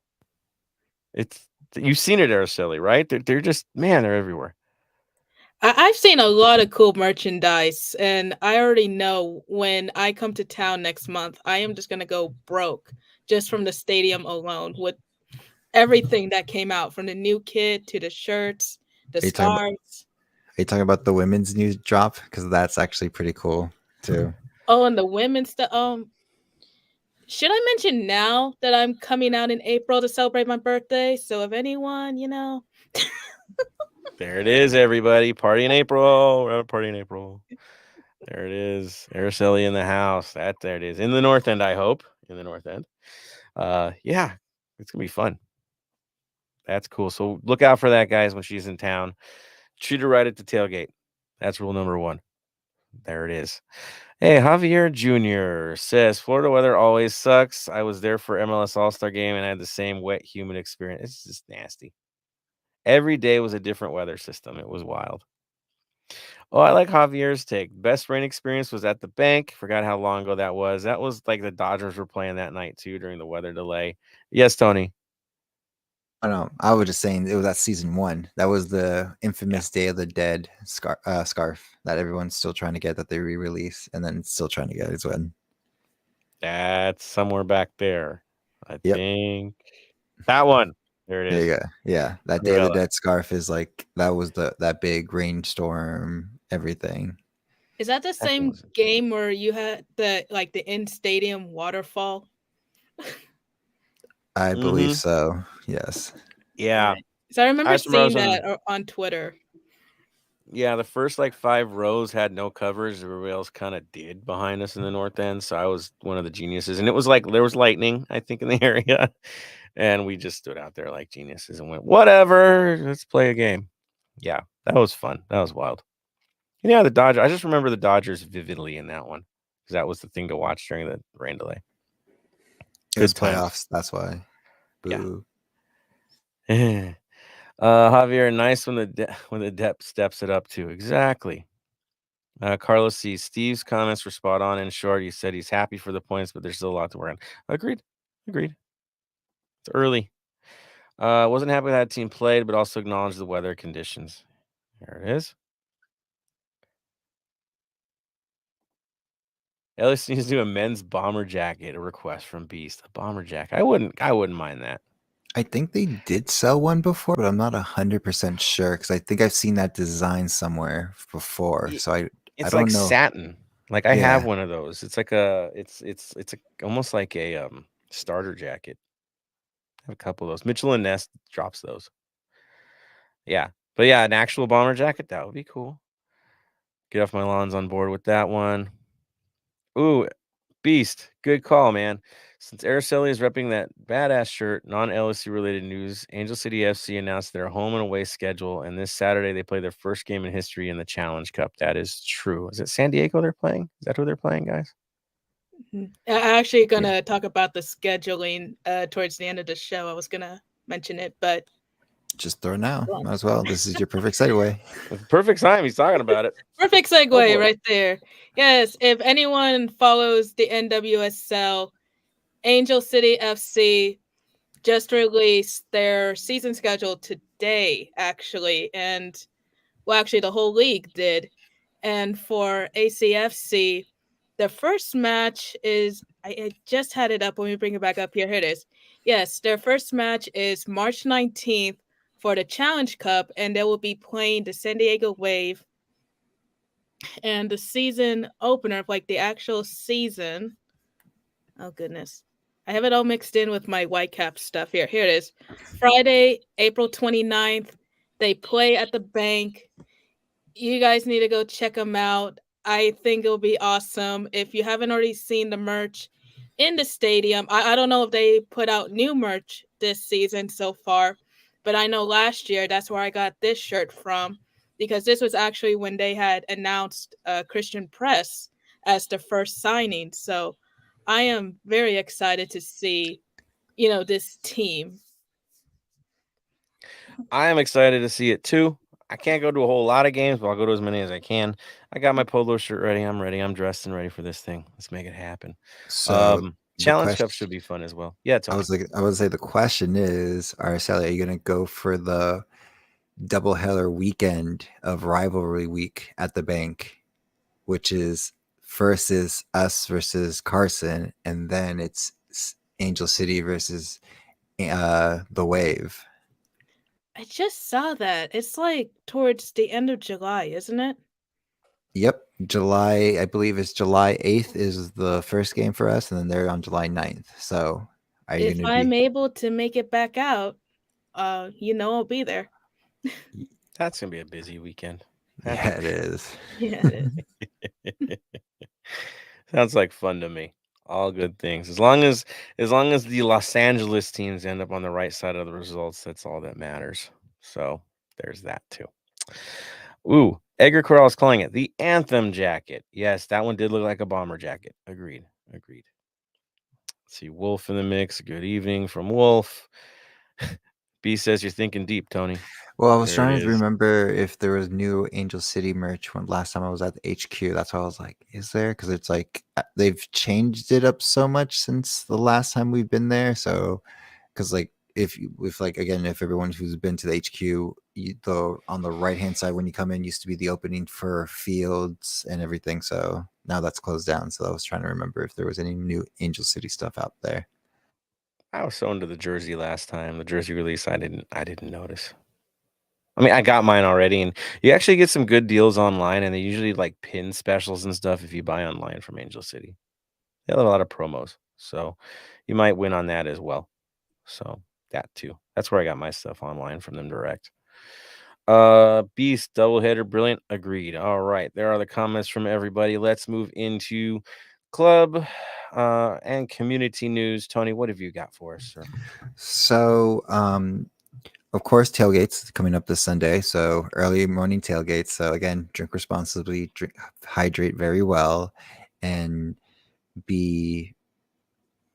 You've seen it, Araceli, right? They're just, man, they're everywhere. I've seen a lot of cool merchandise, and I already know when I come to town next month, I am just going to go broke just from the stadium alone with everything that came out, from the new kit to the shirts, the scarves. Are you talking about the women's new drop? Because that's actually pretty cool too. Oh, and the women's stuff. Should I mention now that I'm coming out in April to celebrate my birthday? So if anyone, There it is, everybody. Party in April. We're at a party in April. There it is. Araceli in the house. There it is. In the North End, I hope. In the North End. Yeah, it's going to be fun. That's cool. So look out for that, guys, when she's in town. Treat her right at the tailgate. That's rule number 1. There it is. Hey, Javier Jr. says, Florida weather always sucks. I was there for MLS All-Star game and I had the same wet, humid experience. It's just nasty. Every day was a different weather system. It was wild. Oh, I like Javier's take. Best rain experience was at the bank. Forgot how long ago that was. That was like the Dodgers were playing that night, too, during the weather delay. Yes, Tony? I don't know. I was just saying it was that season 1. That was the infamous Day of the Dead scarf that everyone's still trying to get, that they re-release, and then still trying to get as well. That's somewhere back there. I think that one. There it is. There you go. Yeah, that Day of the Dead scarf is like that was that big rainstorm, everything. Is that the same game where you had the in-stadium waterfall? I believe so. Yes. Yeah. So I remember seeing that on Twitter. Yeah, the first 5 rows had no covers. Everybody else kind of did behind us in the North End. So I was one of the geniuses. And it was there was lightning, I think, in the area. And we just stood out there like geniuses and went, whatever, let's play a game. Yeah, that was fun. That was wild. And yeah, the Dodgers. I just remember the Dodgers vividly in that one because that was the thing to watch during the rain delay. It was playoffs. That's why. Boo. Yeah. Javier, nice when the depth steps it up too. Exactly. Carlos C. Steve's comments were spot on. In short, he said he's happy for the points, but there's still a lot to work on. Agreed. It's early. Wasn't happy with how the team played, but also acknowledged the weather conditions. There it is. Ellis needs to do a men's bomber jacket, a request from Beast. A bomber jacket. I wouldn't mind that. I think they did sell one before, but I'm not 100% sure because I think I've seen that design somewhere before. So I don't know. Satin. I have one of those. It's it's almost like a starter jacket. I have a couple of those. Mitchell and Ness drops those. Yeah. But yeah, an actual bomber jacket, that would be cool. Get off my lawns on board with that one. Ooh, Beast, good call, man. Since Araceli is repping that badass shirt, non-LSU related news, Angel City FC announced their home and away schedule, and this Saturday they play their first game in history in the Challenge Cup. That is true. Is it San Diego they're playing? Is that who they're playing, guys? I'm actually gonna talk about the scheduling towards the end of the show. I was gonna mention it, but Just throw it now. Might as well. This is your perfect segue. Perfect time. He's talking about it. Perfect segue right there. Yes, if anyone follows the NWSL, Angel City FC just released their season schedule today, actually. And, well, actually, the whole league did. And for ACFC, the first match is, I just had it up. When we bring it back up here, here it is. Yes, their first match is March 19th for the Challenge Cup, and they will be playing the San Diego Wave. And the season opener, like the actual season, oh goodness, I have it all mixed in with my Whitecaps stuff here. Here it is. Friday, April 29th, they play at the Bank. You guys need to go check them out. I think it'll be awesome. If you haven't already seen the merch in the stadium, I don't know if they put out new merch this season so far, but I know last year that's where I got this shirt from, because this was actually when they had announced Christian Press as the first signing. So I am very excited to see, this team. I am excited to see it too. I can't go to a whole lot of games, but I'll go to as many as I can. I got my polo shirt ready. I'm ready. I'm dressed and ready for this thing. Let's make it happen. So Challenge Cup should be fun as well. Yeah, Tony. I would say the question is, Araceli, are you going to go for the doubleheader weekend of rivalry week at the Bank, which is first is us versus Carson, and then it's Angel City versus the Wave? I just saw that. It's like towards the end of July, isn't it? Yep. July, I believe it's July 8th is the first game for us, and then they're on July 9th. So are you if I'm able to make it back out, I'll be there. That's going to be a busy weekend. Yeah, it is. Yeah, it is. Sounds like fun to me. All good things. As long as the Los Angeles teams end up on the right side of the results, that's all that matters. So there's that too. Ooh, Edgar Corral is calling it the Anthem jacket. Yes, that one did look like a bomber jacket. Agreed. Let's see, Wolf in the mix. Good evening from Wolf. B says you're thinking deep, Tony. Well, I was trying to remember if there was new Angel City merch when last time I was at the HQ. That's why I was like, is there? Because it's like they've changed it up so much since the last time we've been there. So, because like if everyone who's been to the HQ, on the right hand side when you come in used to be the opening for fields and everything. So now that's closed down. So I was trying to remember if there was any new Angel City stuff out there. I was so into the jersey last time. The jersey release, I didn't notice. I mean, I got mine already, and you actually get some good deals online, and they usually like pin specials and stuff if you buy online from Angel City. They have a lot of promos, so you might win on that as well. So that too. That's where I got my stuff online from them direct. Beast doubleheader, brilliant. Agreed. All right, there are the comments from everybody. Let's move into club and community news. Tony, what have you got for us, sir? So, of course, tailgates coming up this Sunday. So early morning tailgates. So again, drink responsibly, hydrate very well, and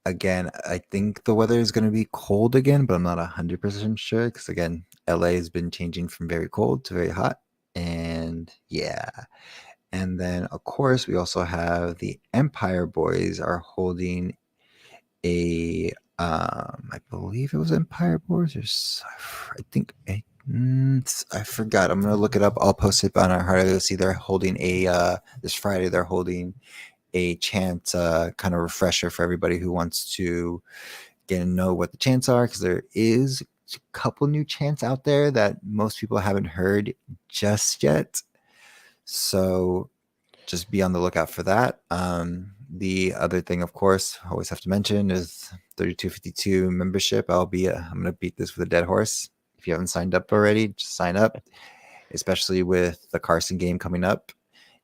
again, I think the weather is going to be cold again, but I'm not 100% sure because again, LA has been changing from very cold to very hot, and yeah. And then of course, we also have the Empire Boys are holding a I believe it was Empire Boys, or I think I forgot. I'm gonna look it up. I'll post it on our Heart of LAFC. They're holding this Friday. They're holding a chant kind of refresher for everybody who wants to get to know what the chants are, because there is a couple new chants out there that most people haven't heard just yet. So just be on the lookout for that. The other thing, of course, I always have to mention is 3252 membership. I'm going to beat this with a dead horse. If you haven't signed up already, just sign up, especially with the Carson game coming up.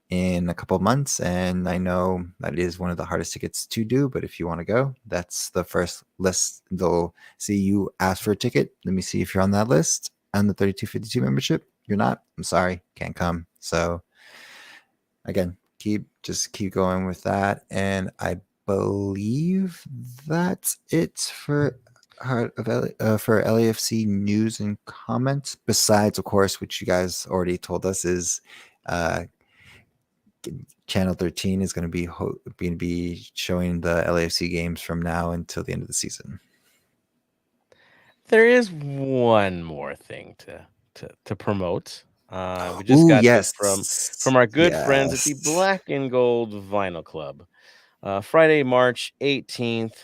in a couple of months, and I know that is one of the hardest tickets to do, but if you want to go, that's the first list. They'll see you ask for a ticket. Let me see if you're on that list on the 3252 membership. You're not, I'm sorry, can't come. So again, keep going with that. And I believe that's it for for LAFC news and comments. Besides, of course, which you guys already told us is Channel 13 is going to be showing the LAFC games from now until the end of the season. There is one more thing to promote. We just got this from our good friends at the Black and Gold Vinyl Club. Friday, March 18th.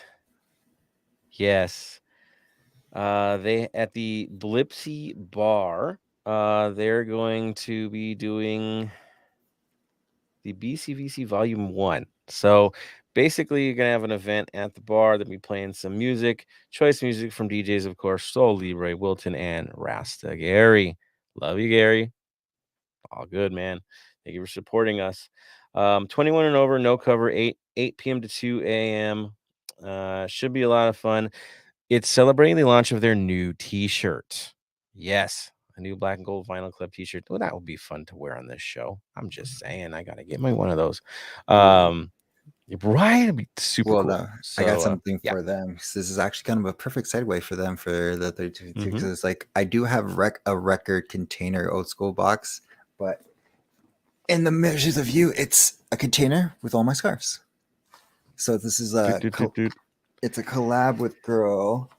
Yes. They at the Blipsy Bar. They're going to be doing the BCVC Volume 1. So basically, you're going to have an event at the bar. They'll be playing some music, choice music from DJs, of course, Soul Libre, Wilton, and Rasta Gary. Love you, Gary. All good, man. Thank you for supporting us. 21 and over, no cover, 8 p.m. to 2 a.m. Should be a lot of fun. It's celebrating the launch of their new T-shirt. Yes, a new Black and Gold Vinyl Club T-shirt. Well, that would be fun to wear on this show. I'm just saying, I gotta get my one of those. Right, it'd be super cool. No, so, I got something for them. This is actually kind of a perfect segue for them for the 32 because it's like I do have a record container old school box, but in the measures of you, it's a container with all my scarves. So this is it's a collab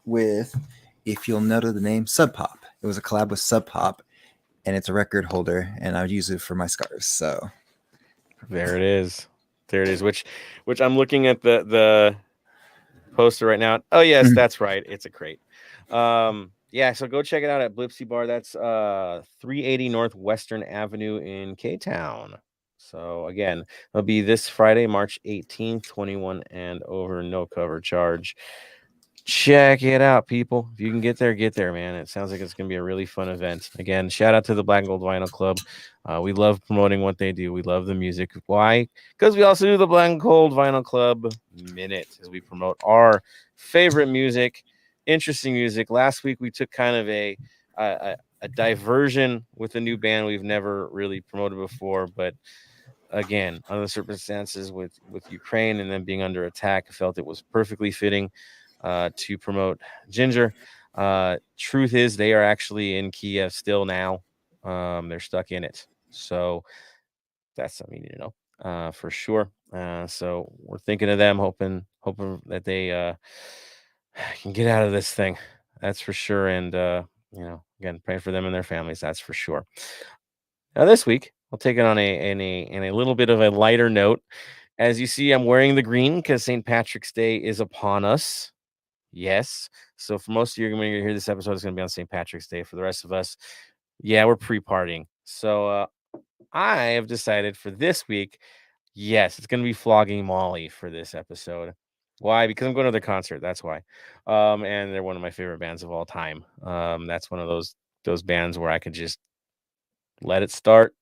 with if you'll notice the name, Sub Pop. It was a collab with Sub Pop, and it's a record holder, and I would use it for my scarves. So there it is. Which I'm looking at the poster right now. Oh yes, that's right. It's a crate. So go check it out at Blipsy Bar. That's 380 Northwestern Avenue in K-Town. So again, it'll be this Friday, March 18th, 21 and over, no cover charge. Check it out, people. If you can get there, man. It sounds like it's going to be a really fun event. Again, shout out to the Black and Gold Vinyl Club. We love promoting what they do. We love the music. Why? Because we also do the Black and Gold Vinyl Club Minute as we promote our favorite music, interesting music. Last week, we took kind of a diversion with a new band we've never really promoted before, but again, under the circumstances with Ukraine and then being under attack, I felt it was perfectly fitting to promote Ginger. Truth is, they are actually in Kiev still now. They're stuck in it. So that's something you need to know for sure. So we're thinking of them, hoping that they can get out of this thing. That's for sure. And, again, praying for them and their families. That's for sure. Now this week, I'll take it on a little bit of a lighter note. As you see, I'm wearing the green because St. Patrick's Day is upon us. Yes. So for most of you, when you hear this episode, it's going to be on St. Patrick's Day. For the rest of us, we're pre-partying. So I have decided for this week, yes, it's going to be Flogging Molly for this episode. Why? Because I'm going to their concert. That's why. And they're one of my favorite bands of all time. That's one of those bands where I could just let it start,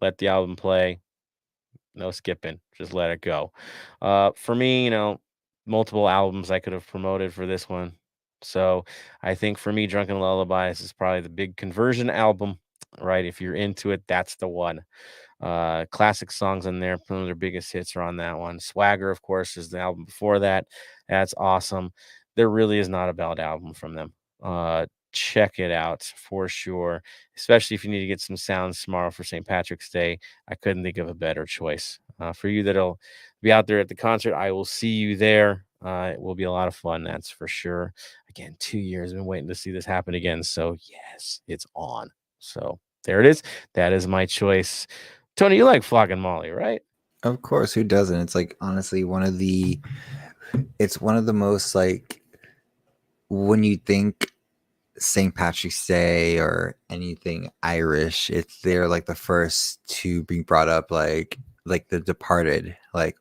let the album play, no skipping, just let it go. For me, multiple albums I could have promoted for this one. So I think for me, Drunken Lullaby is probably the big conversion album, right? If you're into it, that's the one. Classic songs in there. Some of their biggest hits are on that one. Swagger, of course, is the album before that. That's awesome. There really is not a bad album from them. Check it out for sure, especially if you need to get some sounds tomorrow for St. Patrick's Day. I couldn't think of a better choice. For you that'll be out there at the concert, I will see you there. It will be a lot of fun, that's for sure. Again, 2 years, I've been waiting to see this happen again. So yes, it's on. So there it is. That is my choice. Tony, you like Flogging Molly, right? Of course, who doesn't? It's like honestly one of the most like when you think St. Patrick's Day or anything Irish, they're like the first to be brought up, like The Departed. Like,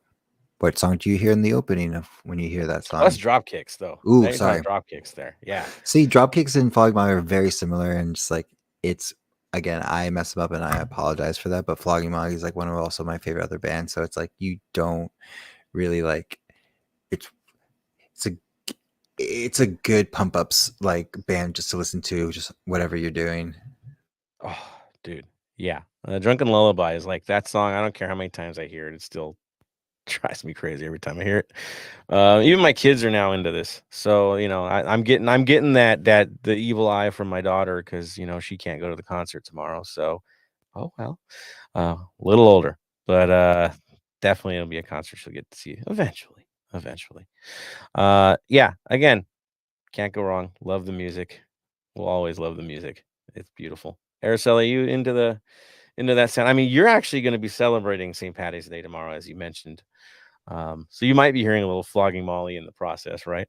what song do you hear in the opening of when you hear that song? Oh, that's Dropkicks, though. Ooh, sorry, Dropkicks there. Yeah. See, Dropkicks and Flogging Molly are very similar, and just like it's again, I mess them up and I apologize for that. But Flogging Molly is like one of also my favorite other bands. So it's like you don't really like it's it's a good pump ups like band just to listen to, just whatever you're doing. Oh, dude. Yeah. Drunken Lullaby is like that song. I don't care how many times I hear it. It still drives me crazy every time I hear it. Even my kids are now into this. So, I'm getting that the evil eye from my daughter because, she can't go to the concert tomorrow. So, oh, well, a little older, but definitely it'll be a concert she'll get to see eventually. Yeah, again, can't go wrong. Love the music. We'll always love the music. It's beautiful. Araceli, you into that sound? I mean, you're actually going to be celebrating St. Patty's Day tomorrow, as you mentioned. So you might be hearing a little Flogging Molly in the process, right?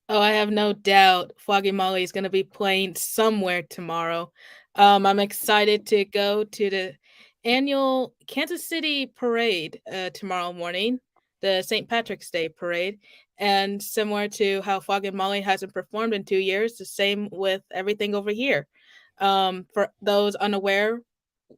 Oh, I have no doubt Flogging Molly is going to be playing somewhere tomorrow. I'm excited to go to the annual Kansas City parade tomorrow morning, the St. Patrick's Day parade. And similar to how Flogging Molly hasn't performed in 2 years, the same with everything over here. For those unaware,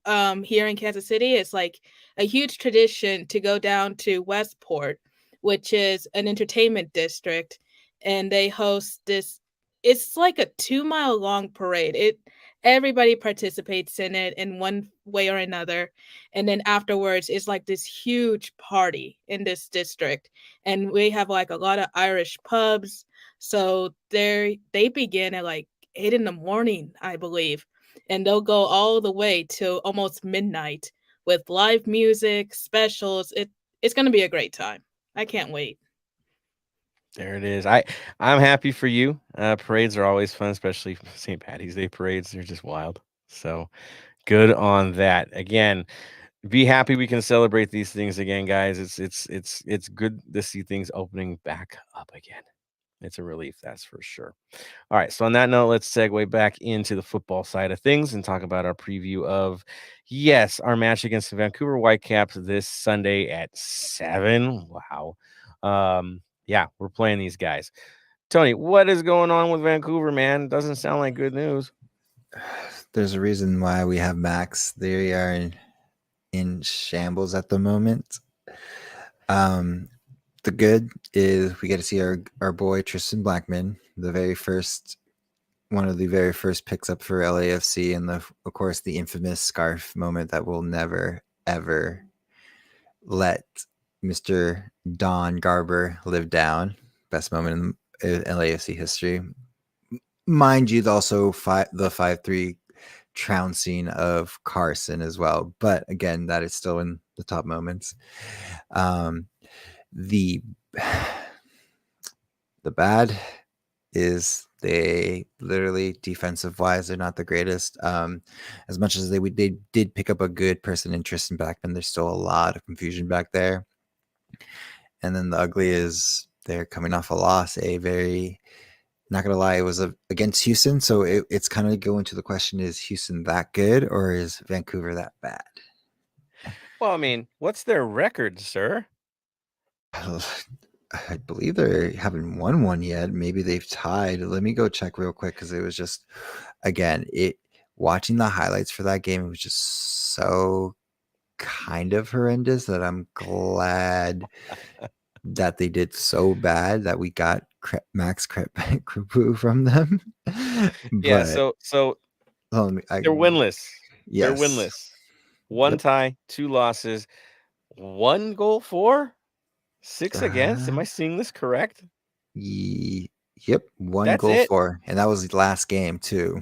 here in Kansas City, it's like a huge tradition to go down to Westport, which is an entertainment district, and they host this. It's like a 2 mile long parade. Everybody participates in it in one way or another, and then afterwards, it's like this huge party in this district, and we have like a lot of Irish pubs. So they begin at like 8 in the morning, I believe, and they'll go all the way till almost midnight with live music, specials. It's going to be a great time. I can't wait. There it is. I'm happy for you. Parades are always fun, especially St. Patty's Day parades. They're just wild. So good on that. Again, be happy we can celebrate these things again, guys. It's good to see things opening back up again. It's a relief, that's for sure. All right. So on that note, let's segue back into the football side of things and talk about our preview of, yes, our match against the Vancouver Whitecaps this Sunday at 7. Wow. Yeah, we're playing these guys. Tony, what is going on with Vancouver, man? Doesn't sound like good news. There's a reason why we have Max. They are in shambles at the moment. The good is we get to see our boy Tristan Blackman, one of the very first picks up for LAFC, and of course the infamous scarf moment that will never ever let Mr. Don Garber live down. Best moment in LAFC history. Mind you, also the 5-3 trouncing of Carson as well. But again, that is still in the top moments. The bad is they literally defensive wise, they're not the greatest. As much as they did pick up a good person in Tristan Blackman, there's still a lot of confusion back there. And then the ugly is they're coming off a loss, not gonna lie, it was against Houston. So it's kind of going to the question: is Houston that good, or is Vancouver that bad? Well, I mean, what's their record, sir? I believe they haven't won one yet. Maybe they've tied. Let me go check real quick because it was just, again, watching the highlights for that game, it was just so kind of horrendous that I'm glad that they did so bad that we got Max Krupu from them. Yeah, so they're winless. Yes. They're winless. One tie, 2 losses, 1 goal for, 6 against. Am I seeing this correct? Yep, 1 That's goal it. for, and that was the last game too.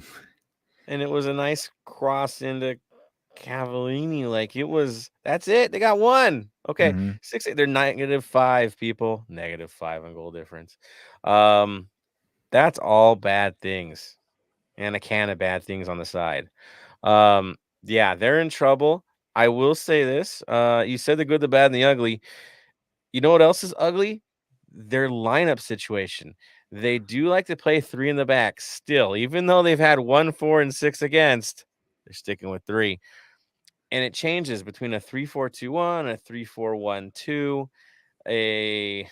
And it was a nice cross into Cavallini. That's it. They got 1. Okay. 6. They're -5, people. -5 on goal difference. That's all bad things. And a can of bad things on the side. Yeah, they're in trouble. I will say this. You said the good, the bad, and the ugly. You know what else is ugly? Their lineup situation. They do like to play 3 in the back still, even though they've had 1, 4, and 6 against. They're sticking with 3. And it changes between a 3-4-2-1, a 3-4-1-2, a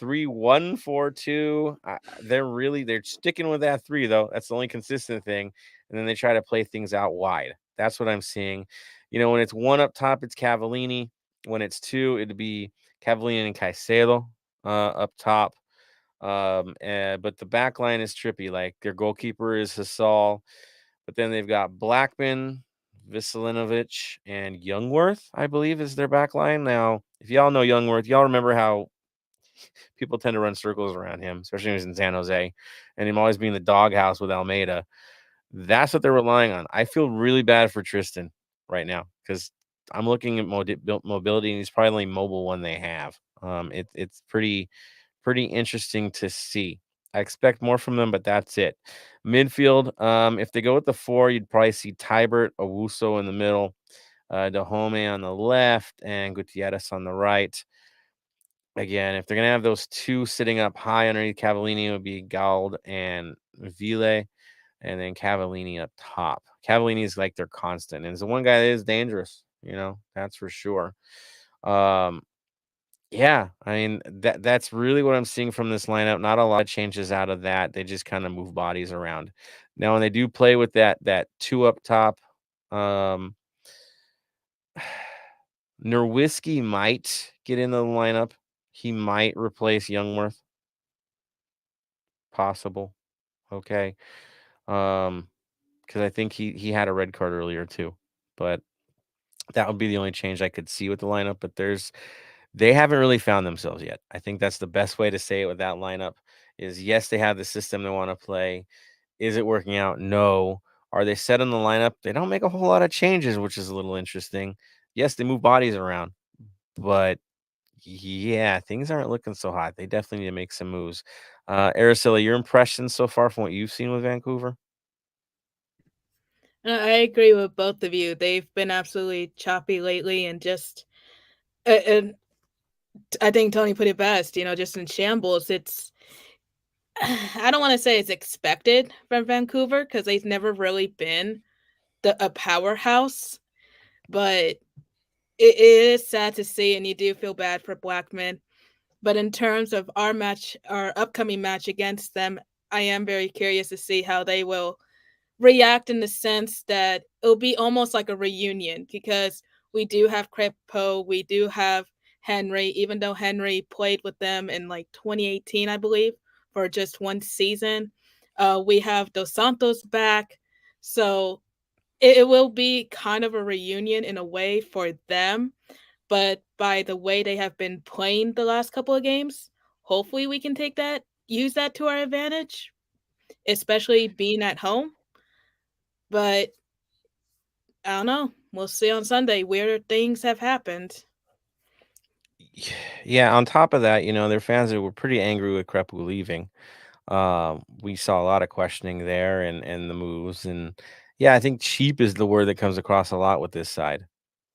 3-1-4-2. They're sticking with that 3 though. That's the only consistent thing. And then they try to play things out wide. That's what I'm seeing. When it's 1 up top, it's Cavallini. When it's 2, it'd be Cavallini and Caicedo up top. But the back line is trippy. Like their goalkeeper is Hasal, but then they've got Blackman, Veselinovic, and Youngworth, I believe, is their back line. Now, if y'all know Youngworth, y'all remember how people tend to run circles around him, especially when he's in San Jose, and him always being the doghouse with Almeida. That's what they're relying on. I feel really bad for Tristan right now because I'm looking at mobility, and he's probably the only mobile one they have. It's pretty interesting to see. I expect more from them, but that's it. Midfield, if they go with the 4, you'd probably see Tybert, Owusu in the middle, Dahome on the left, and Gutierrez on the right. Again, if they're going to have those 2 sitting up high underneath Cavallini, it would be Gald and Ville, and then Cavallini up top. Cavallini is like their constant, and it's the one guy that is dangerous, that's for sure. Yeah, I mean, that's really what I'm seeing from this lineup. Not a lot of changes out of that. They just kind of move bodies around. Now, when they do play with that 2 up top, Nerwisky might get in the lineup. He might replace Youngworth. Possible. Okay. Because I think he had a red card earlier too. But that would be the only change I could see with the lineup. But they haven't really found themselves yet. I think that's the best way to say it with that lineup is, yes, they have the system they want to play. Is it working out? No. Are they set in the lineup? They don't make a whole lot of changes, which is a little interesting. Yes, they move bodies around, but yeah, things aren't looking so hot. They definitely need to make some moves. Araceli, your impressions so far from what you've seen with Vancouver? I agree with both of you. They've been absolutely choppy lately, and just and I think Tony put it best. Just in shambles. It's I don't want to say it's expected from Vancouver because they've never really been a powerhouse, but it is sad to see, and you do feel bad for Blackman. But in terms of our upcoming match against them, I am very curious to see how they will react, in the sense that it'll be almost like a reunion, because we do have Crepeau, we do have Henry, even though Henry played with them in like 2018, I believe, for just 1 season. We have Dos Santos back. So it will be kind of a reunion in a way for them. But by the way they have been playing the last couple of games, hopefully we can use that to our advantage, especially being at home. But I don't know. We'll see on Sunday. Weirder things have happened. Yeah, on top of that, their fans were pretty angry with Crepeau leaving. We saw a lot of questioning there and the moves. And yeah, I think cheap is the word that comes across a lot with this side.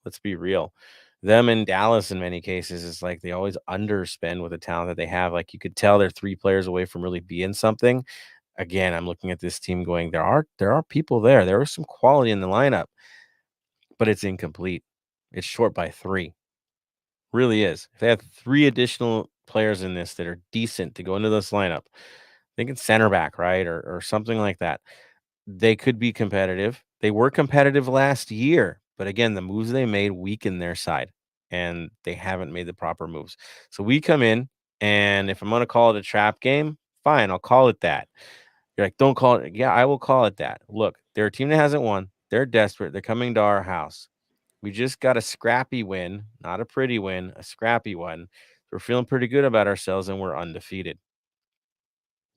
Let's be real. Them in Dallas, in many cases, is like they always underspend with the talent that they have. Like you could tell they're 3 players away from really being something. Again, I'm looking at this team going, there are people there. There is some quality in the lineup, but it's incomplete. It's short by 3. Really is. If they have 3 additional players in this that are decent to go into this lineup, thinking center back, right? Or something like that, they could be competitive. They were competitive last year, but again, the moves they made weakened their side, and they haven't made the proper moves. So we come in, and if I'm going to call it a trap game, fine, I'll call it that. You're like, don't call it. Yeah, I will call it that. Look, they're a team that hasn't won. They're desperate. They're coming to our house. We just got a scrappy win, not a pretty win, a scrappy one. We're feeling pretty good about ourselves, and we're undefeated.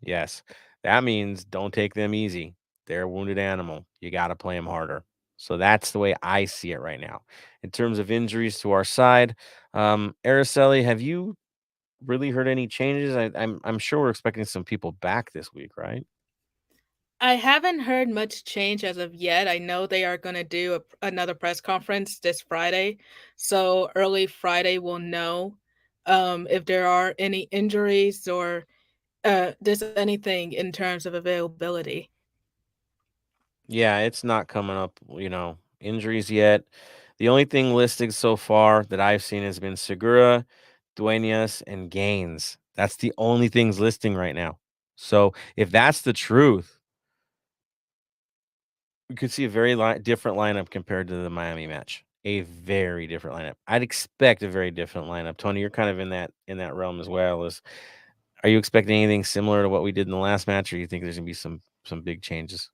Yes, that means don't take them easy. They're a wounded animal. You got to play them harder. So that's the way I see it right now. In terms of injuries to our side, Araceli, have you really heard any changes? I'm sure we're expecting some people back this week, right? I haven't heard much change as of yet. I know they are going to do another press conference this Friday. So early Friday, we'll know if there are any injuries or there's anything in terms of availability. Yeah, it's not coming up, injuries yet. The only thing listed so far that I've seen has been Segura, Duenas, and Gaines. That's the only things listing right now. So if that's the truth, we could see a very different lineup compared to the Miami match. A very different lineup. I'd expect a very different lineup. Tony, you're kind of in that realm as well. Are you expecting anything similar to what we did in the last match, or you think there's gonna be some big changes?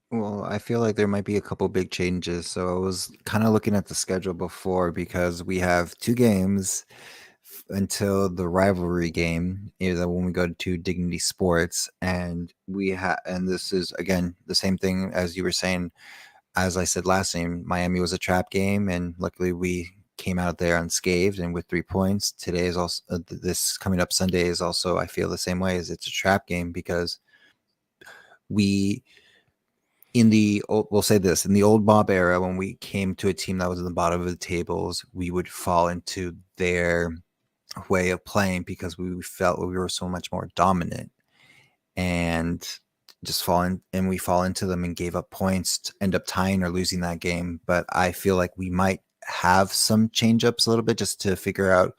Well, I feel like there might be a couple big changes. So I was kind of looking at the schedule before because we have 2 games until the rivalry game, either when we go to Dignity Sports, and this is again the same thing as you were saying. As I said last time, Miami was a trap game, and luckily we came out there unscathed and with 3 points. Today is also this coming up Sunday is also, I feel the same way, as it's a trap game because we'll say this, in the old Bob era, when we came to a team that was in the bottom of the tables, we would fall into their way of playing because we felt we were so much more dominant, and we fall into them and gave up points to end up tying or losing that game. But I feel like we might have some change ups a little bit just to figure out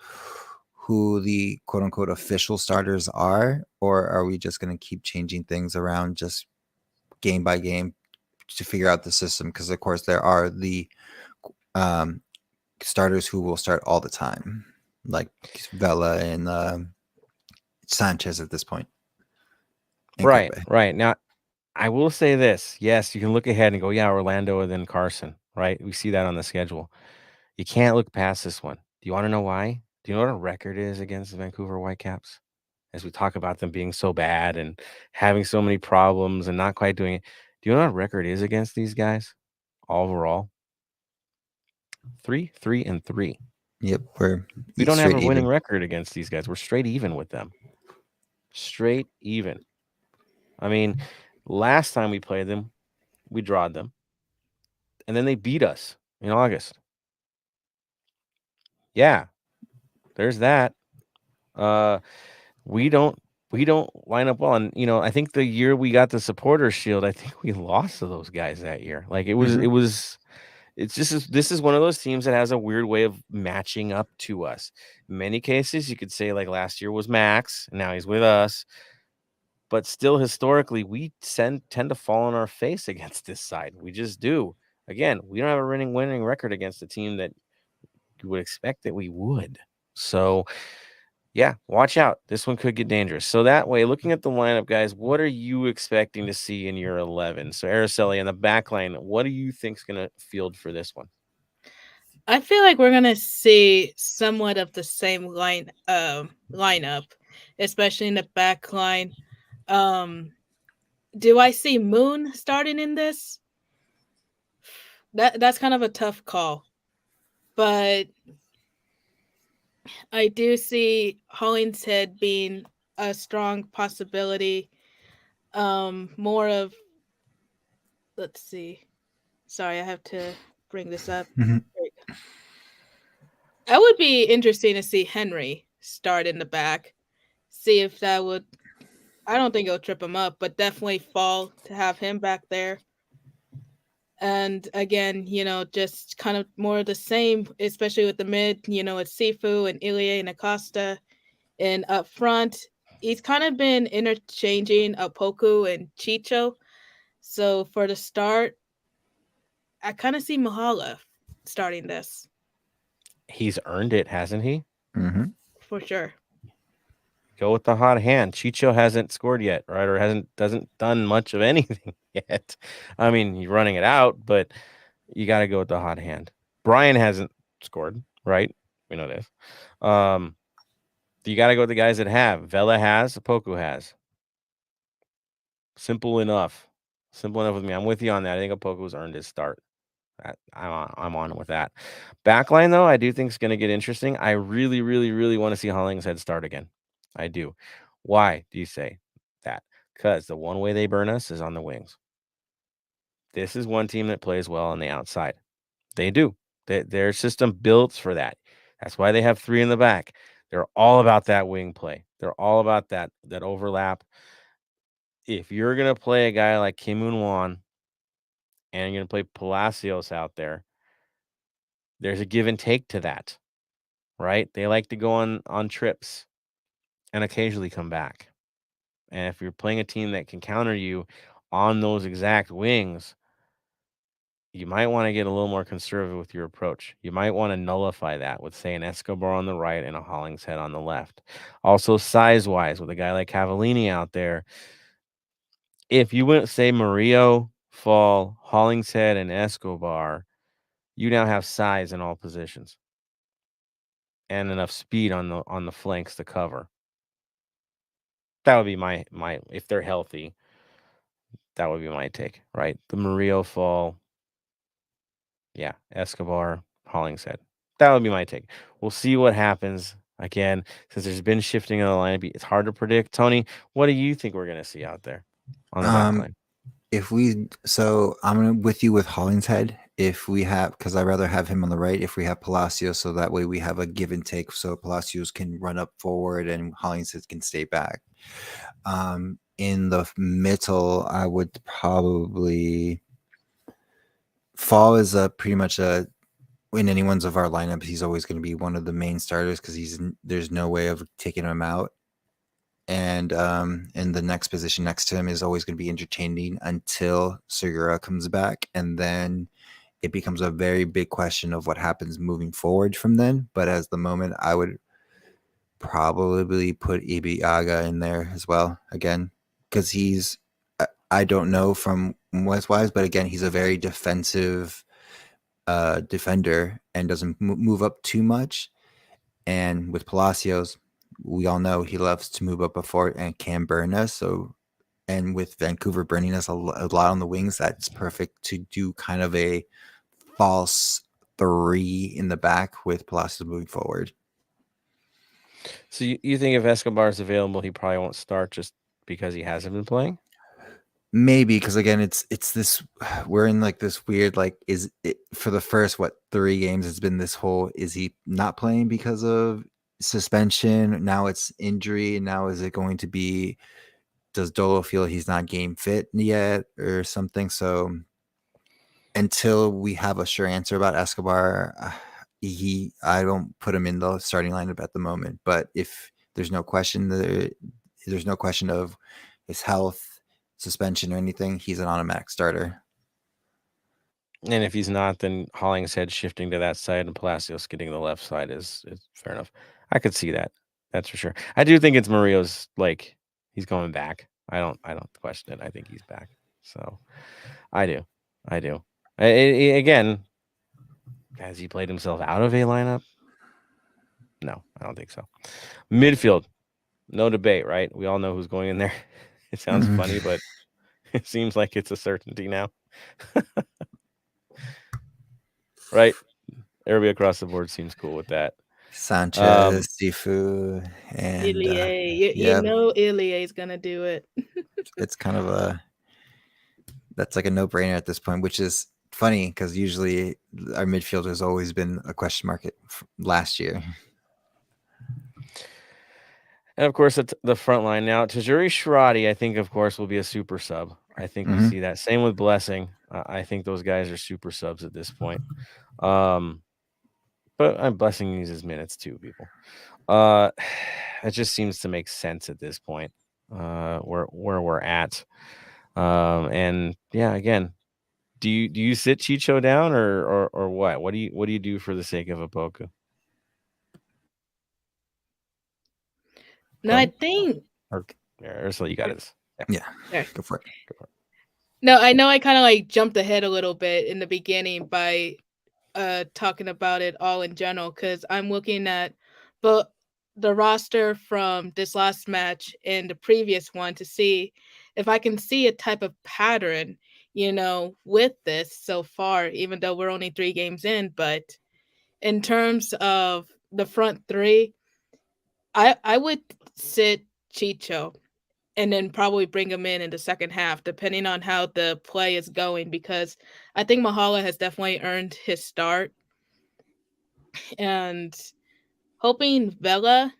who the quote unquote official starters are, or are we just going to keep changing things around just game by game to figure out the system? Because of course there are the starters who will start all the time, like Vela and Sanchez at this point. Right. Now, I will say this. Yes, you can look ahead and go, yeah, Orlando and then Carson, right? We see that on the schedule. You can't look past this one. Do you want to know why? Do you know what our record is against the Vancouver Whitecaps? As we talk about them being so bad and having so many problems and not quite doing it. Do you know what our record is against these guys overall? 3-3-3. Yep, we don't have a winning record against these guys. We're straight even with them. Straight even. I mean, last time we played them, we drawed them, and then they beat us in August. Yeah, there's that. We don't line up well, and I think the year we got the Supporters Shield, I think we lost to those guys that year. Like it's just this is one of those teams that has a weird way of matching up to us. In many cases, you could say like last year was Max, and now he's with us. But still, historically, we tend to fall on our face against this side. We just do. Again, we don't have a winning record against a team that you would expect that we would. So, yeah, watch out. This one could get dangerous. So that way, looking at the lineup, guys, what are you expecting to see in your 11? So, Araceli, on the back line, what do you think is going to field for this one? I feel like we're going to see somewhat of the same lineup, especially in the back line. Do I see Moon starting in this? That's kind of a tough call, but I do see Hollingshead being a strong possibility. More of, let's see. Sorry, I have to bring this up. Mm-hmm. That would be interesting to see Henry start in the back. See if that would. I don't think it'll trip him up, but definitely fall to have him back there. And again, just kind of more of the same, especially with the mid, it's Sifu and Ilie and Acosta. And up front, he's kind of been interchanging Opoku and Chicho. So for the start, I kind of see Mahala starting this. He's earned it, hasn't he? Mm-hmm. For sure. Go with the hot hand. Chicho hasn't scored yet, right? Or doesn't done much of anything yet. I mean, he's running it out, but you got to go with the hot hand. Brian hasn't scored, right? We know this. You got to go with the guys that have. Vela has, Opoku has. Simple enough. Simple enough with me. I'm with you on that. I think Opoku's earned his start. I'm on with that. Backline, though, I do think is going to get interesting. I really, really, really want to see Hollingshead start again. I do. Why do you say that? Because the one way they burn us is on the wings. This is one team that plays well on the outside. They do. Their system builds for that. That's why they have 3 in the back. They're all about that wing play. They're all about that overlap. If you're going to play a guy like Kim Moon-Won and you're going to play Palacios out there, there's a give and take to that, right? They like to go on trips. and occasionally come back. And if you're playing a team that can counter you on those exact wings, you might want to get a little more conservative with your approach. You might want to nullify that with, say, an Escobar on the right and a Hollingshead on the left. Also, size-wise, with a guy like Cavallini out there, if you went, say, Murillo, Fall, Hollingshead, and Escobar, you now have size in all positions and enough speed on the flanks to cover. That would be my if they're healthy, that would be my take, right? The Murillo, Fall, yeah, Escobar, Hollingshead. That would be my take. We'll see what happens. Again, since there's been shifting of the lineup, it's hard to predict. Tony, what do you think we're going to see out there on the back line? I'm with you with Hollingshead. If we have, because I'd rather have him on the right. If we have Palacios, so that way we have a give and take. So Palacios can run up forward and Hollingshead can stay back. In the middle, I would probably Fall is pretty much in anyone's of our lineup. He's always going to be one of the main starters because there's no way of taking him out. And the next position next to him is always going to be entertaining until Segura comes back, and then it becomes a very big question of what happens moving forward from then. But as the moment, I would probably put Ibiaga in there as well again, because he's, I don't know from West-wise, but again, he's a very defensive defender and doesn't move up too much. And with Palacios, we all know he loves to move up before and can burn us. So, and with Vancouver burning us a lot on the wings, that's perfect to do kind of a false 3 in the back with Palacios moving forward. So you think if Escobar is available, he probably won't start just because he hasn't been playing? Maybe, because again, it's this, we're in like this weird, like, is it for the first 3 games, it's been this whole, is he not playing because of suspension? Now it's injury, and now is it going to be, does Dolo feel he's not game fit yet or something? So until we have a sure answer about Escobar, I don't put him in the starting lineup at the moment. But if there's no question, there's no question of his health, suspension, or anything, he's an automatic starter. And if he's not, then Hollingshead shifting to that side and Palacios getting the left side is fair enough. I could see that. That's for sure. I do think it's Murillo's, like, he's going back. I don't question it. I think he's back. So I do. Again, has he played himself out of a lineup? No, I don't think so. Midfield, no debate, right? We all know who's going in there. It sounds funny, but it seems like it's a certainty now. Right? Everybody across the board seems cool with that. Sanchez, Sifu, and Ilie. You know Ilie is going to do it. It's kind of that's like a no-brainer at this point, which is funny because usually our midfield has always been a question mark last year. And of course, it's the front line now. Tajuri Shradi, I think, of course, will be a super sub. I think we see that. Same with Blessing. I think those guys are super subs at this point. But Blessing needs his minutes too, people. It just seems to make sense at this point, where we're at. And yeah, again, do you sit Chicho down or what? What do you do for the sake of Opoku? No, I think. Ursula, you got it. Yeah. Go for it. No, I know I kind of like jumped ahead a little bit in the beginning by talking about it all in general, because I'm looking at the roster from this last match and the previous one to see if I can see a type of pattern, with this so far, even though we're only 3 games in. But in terms of the front 3, I would sit Chicho and then probably bring him in the second half, depending on how the play is going, because I think Mahala has definitely earned his start. And hoping Vela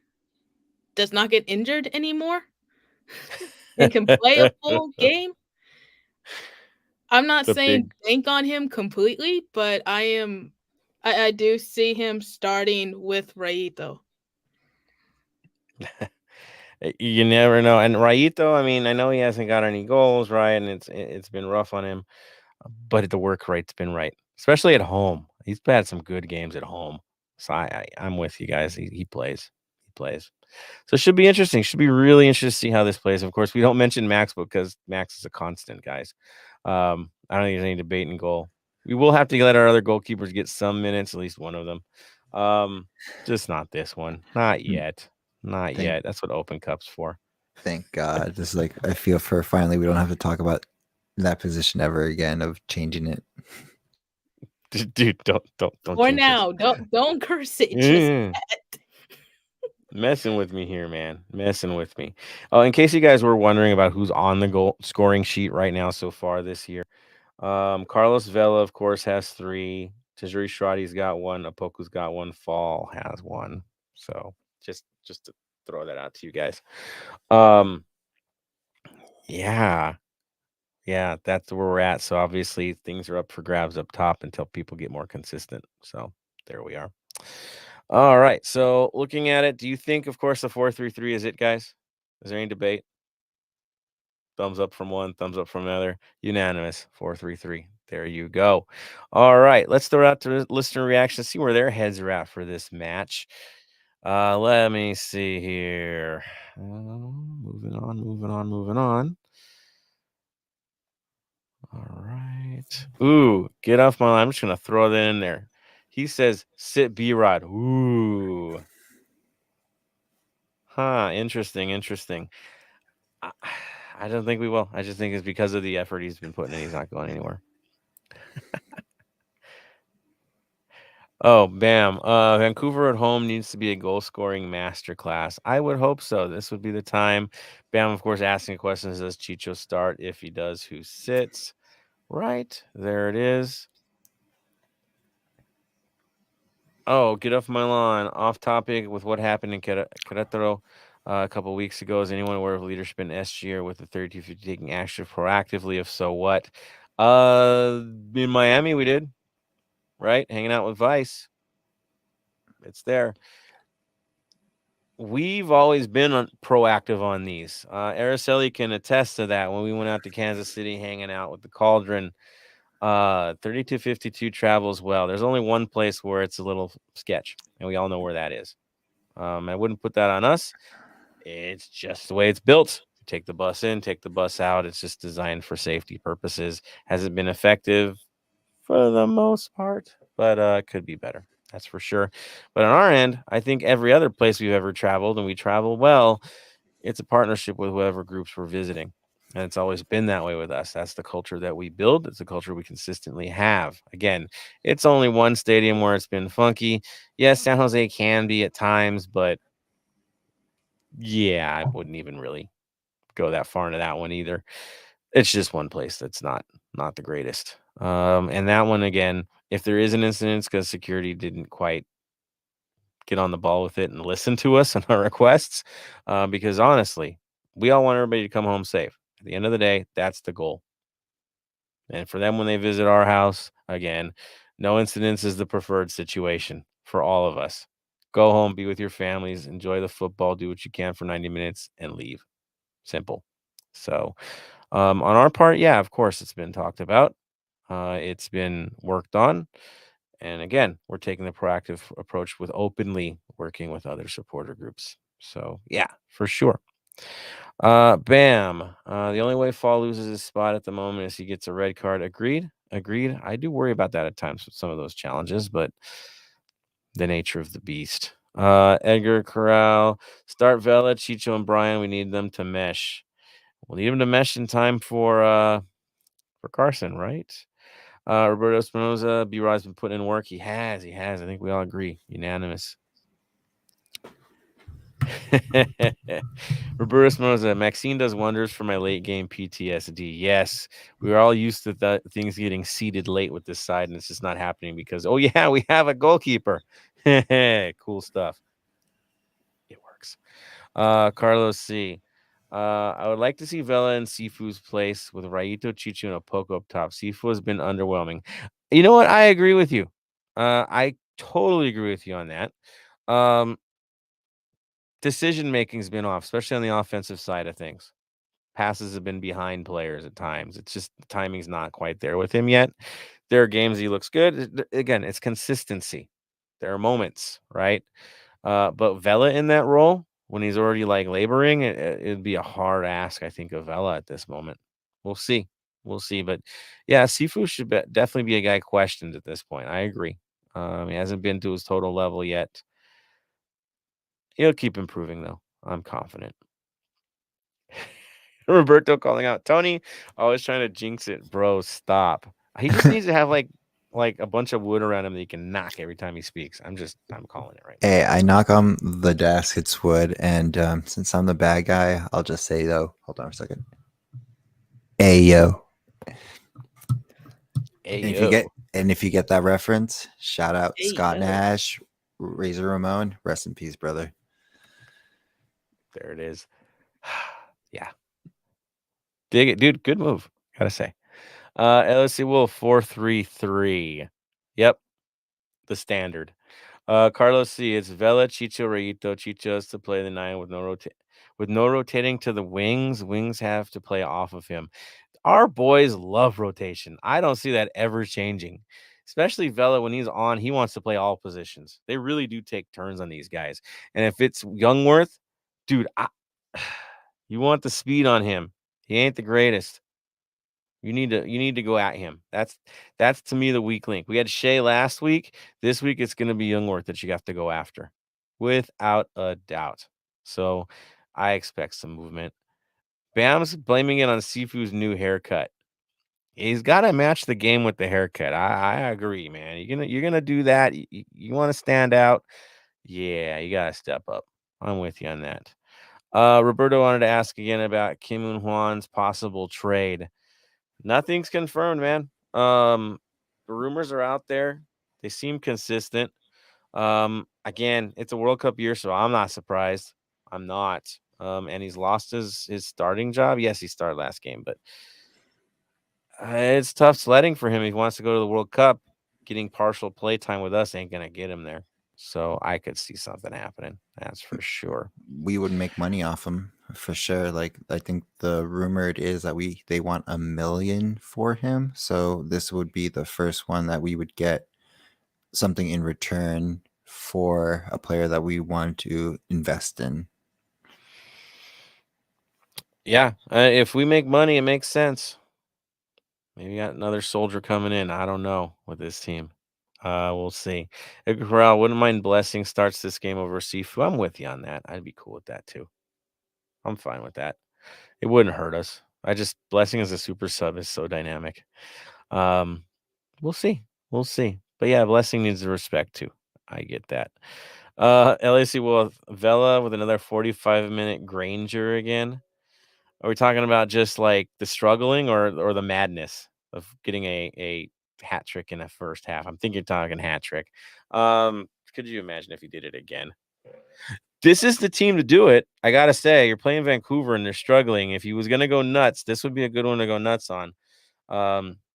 does not get injured anymore and can play a full game. I'm not saying bank on him completely, but I do see him starting with Raito. You never know. And Raito, I mean, I know he hasn't got any goals, right? And it's been rough on him, but the work rate's been right, especially at home. He's had some good games at home. So I'm with you guys. He plays. He plays. So it should be interesting. Should be really interesting to see how this plays. Of course, we don't mention Max because Max is a constant, guys. I don't think there's any debate in goal. We will have to let our other goalkeepers get some minutes, at least one of them. Just not this one. Not yet. Not Thank- yet. That's what Open Cup's for. Thank God. Just like I feel for finally we don't have to talk about that position ever again of changing it. Dude, don't. Or change now, don't curse it. Just Mm. Messing with me here, man. Messing with me. Oh, in case you guys were wondering about who's on the goal scoring sheet right now so far this year, Carlos Vela, of course, has 3. Tajiri Shradi's got 1. Apoku's got 1. Fall has 1. So just to throw that out to you guys. Yeah, that's where we're at. So obviously things are up for grabs up top until people get more consistent. So there we are. All right. So looking at it, do you think, of course, the 4-3-3 is it, guys? Is there any debate? Thumbs up from one, thumbs up from another. Unanimous. 4-3-3. There you go. All right. Let's throw it out to listener reactions, see where their heads are at for this match. Let me see here. Moving on. All right. Ooh, get off my line. I'm just going to throw that in there. He says, sit B-Rod. Ooh. Huh. Interesting. I don't think we will. I just think it's because of the effort he's been putting in. He's not going anywhere. Oh, bam. Vancouver at home needs to be a goal-scoring masterclass. I would hope so. This would be the time. Bam, of course, asking questions. Does Chicho start? If he does, who sits? Right. There it is. Oh, get off my lawn. Off topic with what happened in Querétaro a couple of weeks ago. Is anyone aware of leadership in SG or with the 3250 taking action proactively? If so, what? In Miami, we did. Right? Hanging out with Vice. It's there. We've always been proactive on these. Araceli can attest to that. When we went out to Kansas City hanging out with the Cauldron, 3252 travels well. There's only one place where it's a little sketch, and we all know where that is. I wouldn't put that on us. It's just the way it's built. Take the bus in, take the bus out. It's just designed for safety purposes. Has it been effective? For the most part, but it could be better. That's for sure. But on our end, I think every other place we've ever traveled, and we travel well, it's a partnership with whoever groups we're visiting. And it's always been that way with us. That's the culture that we build. It's a culture we consistently have. Again, it's only one stadium where it's been funky. Yes, San Jose can be at times, but yeah, I wouldn't even really go that far into that one either. It's just one place that's not the greatest. And that one, again, if there is an incident, it's because security didn't quite get on the ball with it and listen to us and our requests. Because honestly, we all want everybody to come home safe. At the end of the day, that's the goal. And for them, when they visit our house, again, no incidents is the preferred situation for all of us. Go home, be with your families, enjoy the football, do what you can for 90 minutes, and leave. Simple. So, on our part, yeah, of course, it's been talked about. It's been worked on. And again, we're taking the proactive approach with openly working with other supporter groups. So, yeah, for sure. Bam. The only way Fall loses his spot at the moment is he gets a red card. Agreed. I do worry about that at times with some of those challenges, but the nature of the beast. Edgar Corral, start Vela, Chicho, and Brian. We need them to mesh. We'll need them to mesh in time for Carson, right? Roberto Espinoza, B-Rod's been putting in work. He has. I think we all agree. Unanimous. Roberto Espinoza, Maxine does wonders for my late game PTSD. Yes, we were all used to things getting seeded late with this side, and it's just not happening because, oh, yeah, we have a goalkeeper. Cool stuff. It works. Carlos C. I would like to see Vela in Sifu's place with Raito, Chicho, and Opoko up top. Sifu has been underwhelming. You know what? I agree with you. I totally agree with you on that. decision making's been off, especially on the offensive side of things. Passes have been behind players at times. It's just the timing's not quite there with him yet. There are games he looks good. Again, it's consistency. There are moments, right? But Vela in that role, when he's already like laboring, it'd be a hard ask, I think, of Vela at this moment. We'll see. We'll see. But yeah, Sifu should definitely be a guy questioned at this point. I agree. He hasn't been to his total level yet. He'll keep improving, though. I'm confident. Roberto calling out Tony, always trying to jinx it, bro. Stop. He just needs to have like a bunch of wood around him that he can knock every time he speaks. I'm calling it right now. Hey, I knock on the desk, it's wood, and since I'm the bad guy, I'll just say though. Hold on a second. Hey yo. Hey, And if you get that reference, shout out Hey, Scott yo. Nash, Razor Ramon, rest in peace, brother. There it is. Yeah. Dig it, dude. Good move. Gotta say. LSC Wolf 4-3-3. Yep. The standard. Carlos C. It's Vela, Chicho, Rayito. Chicho has to play the 9 with no rotating to the wings. Wings have to play off of him. Our boys love rotation. I don't see that ever changing. Especially Vela, when he's on, he wants to play all positions. They really do take turns on these guys. And if it's Youngworth, dude, you want the speed on him. He ain't the greatest. You need to go at him. That's to me the weak link. We had Shea last week. This week it's going to be Youngworth that you have to go after, without a doubt. So I expect some movement. Bam's blaming it on Sifu's new haircut. He's got to match the game with the haircut. I agree, man. You're gonna do that. You want to stand out. Yeah, you gotta step up. I'm with you on that. Roberto wanted to ask again about Kim Un Hwan's possible trade. Nothing's confirmed, man. The rumors are out there. They seem consistent. Again, it's a World Cup year, so I'm not surprised. I'm not. And he's lost his starting job. Yes, he started last game, but it's tough sledding for him if he wants to go to the World Cup. Getting partial play time with us ain't gonna get him there. So I could see something happening. That's for sure. We would make money off him for sure. Like I think the rumored is that they want $1 million for him. So this would be the first one that we would get something in return for a player that we want to invest in. Yeah, if we make money, it makes sense. Maybe got another soldier coming in. I don't know with this team. We'll see. Edgar Corral, wouldn't mind Blessing starts this game over Sifu. I'm with you on that. I'd be cool with that too. I'm fine with that. It wouldn't hurt us. Blessing as a super sub is so dynamic. We'll see. We'll see. But yeah, Blessing needs the respect too. I get that. LAC will Vela with another 45-minute Granger again. Are we talking about just like the struggling or the madness of getting a hat trick in the first half? I'm thinking you're talking hat trick. Could you imagine if he did it again? This is the team to do it. I gotta say, you're playing Vancouver and they're struggling. If he was gonna go nuts, this would be a good one to go nuts on.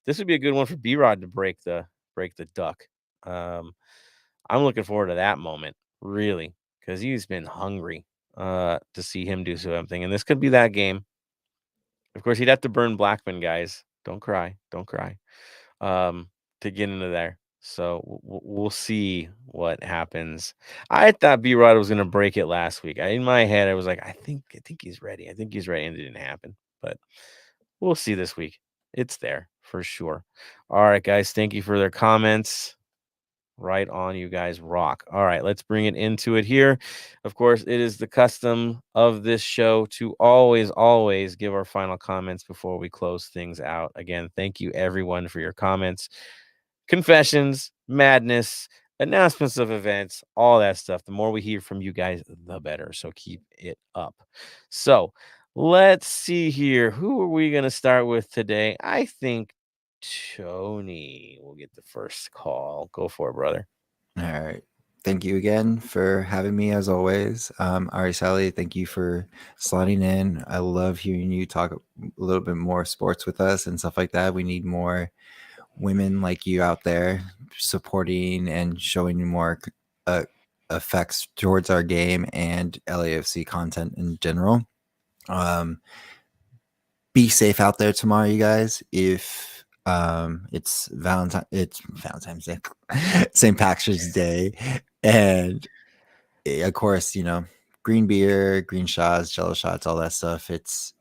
This would be a good one for B-Rod to break the duck. I'm looking forward to that moment, really, because he's been hungry to see him do something, and this could be that game. Of course, he'd have to burn Blackman, guys. Don't cry. To get into there. So we'll see what happens. I thought B-Rod was going to break it last week. In my head, I was like, I think he's ready. I think he's ready, and it didn't happen. But we'll see this week. It's there for sure. All right, guys. Thank you for their comments. Right on, you guys rock. All right, let's bring it into it here. Of course, it is the custom of this show to always give our final comments before we close things out. Again, thank you everyone for your comments, confessions, madness, announcements of events, all that stuff. The more we hear from you guys, the better. So keep it up. So let's see here. Who are we going to start with today? I think Tony will get the first call. Go for it, brother. All right. Thank you again for having me as always. Ari Sally, thank you for slotting in. I love hearing you talk a little bit more sports with us and stuff like that. We need more women like you out there supporting and showing more effects towards our game and LAFC content in general. Be safe out there tomorrow, you guys. If it's Valentine's Day, St. Patrick's Day, and of course, green beer, green shots, Jello shots, all that stuff. It's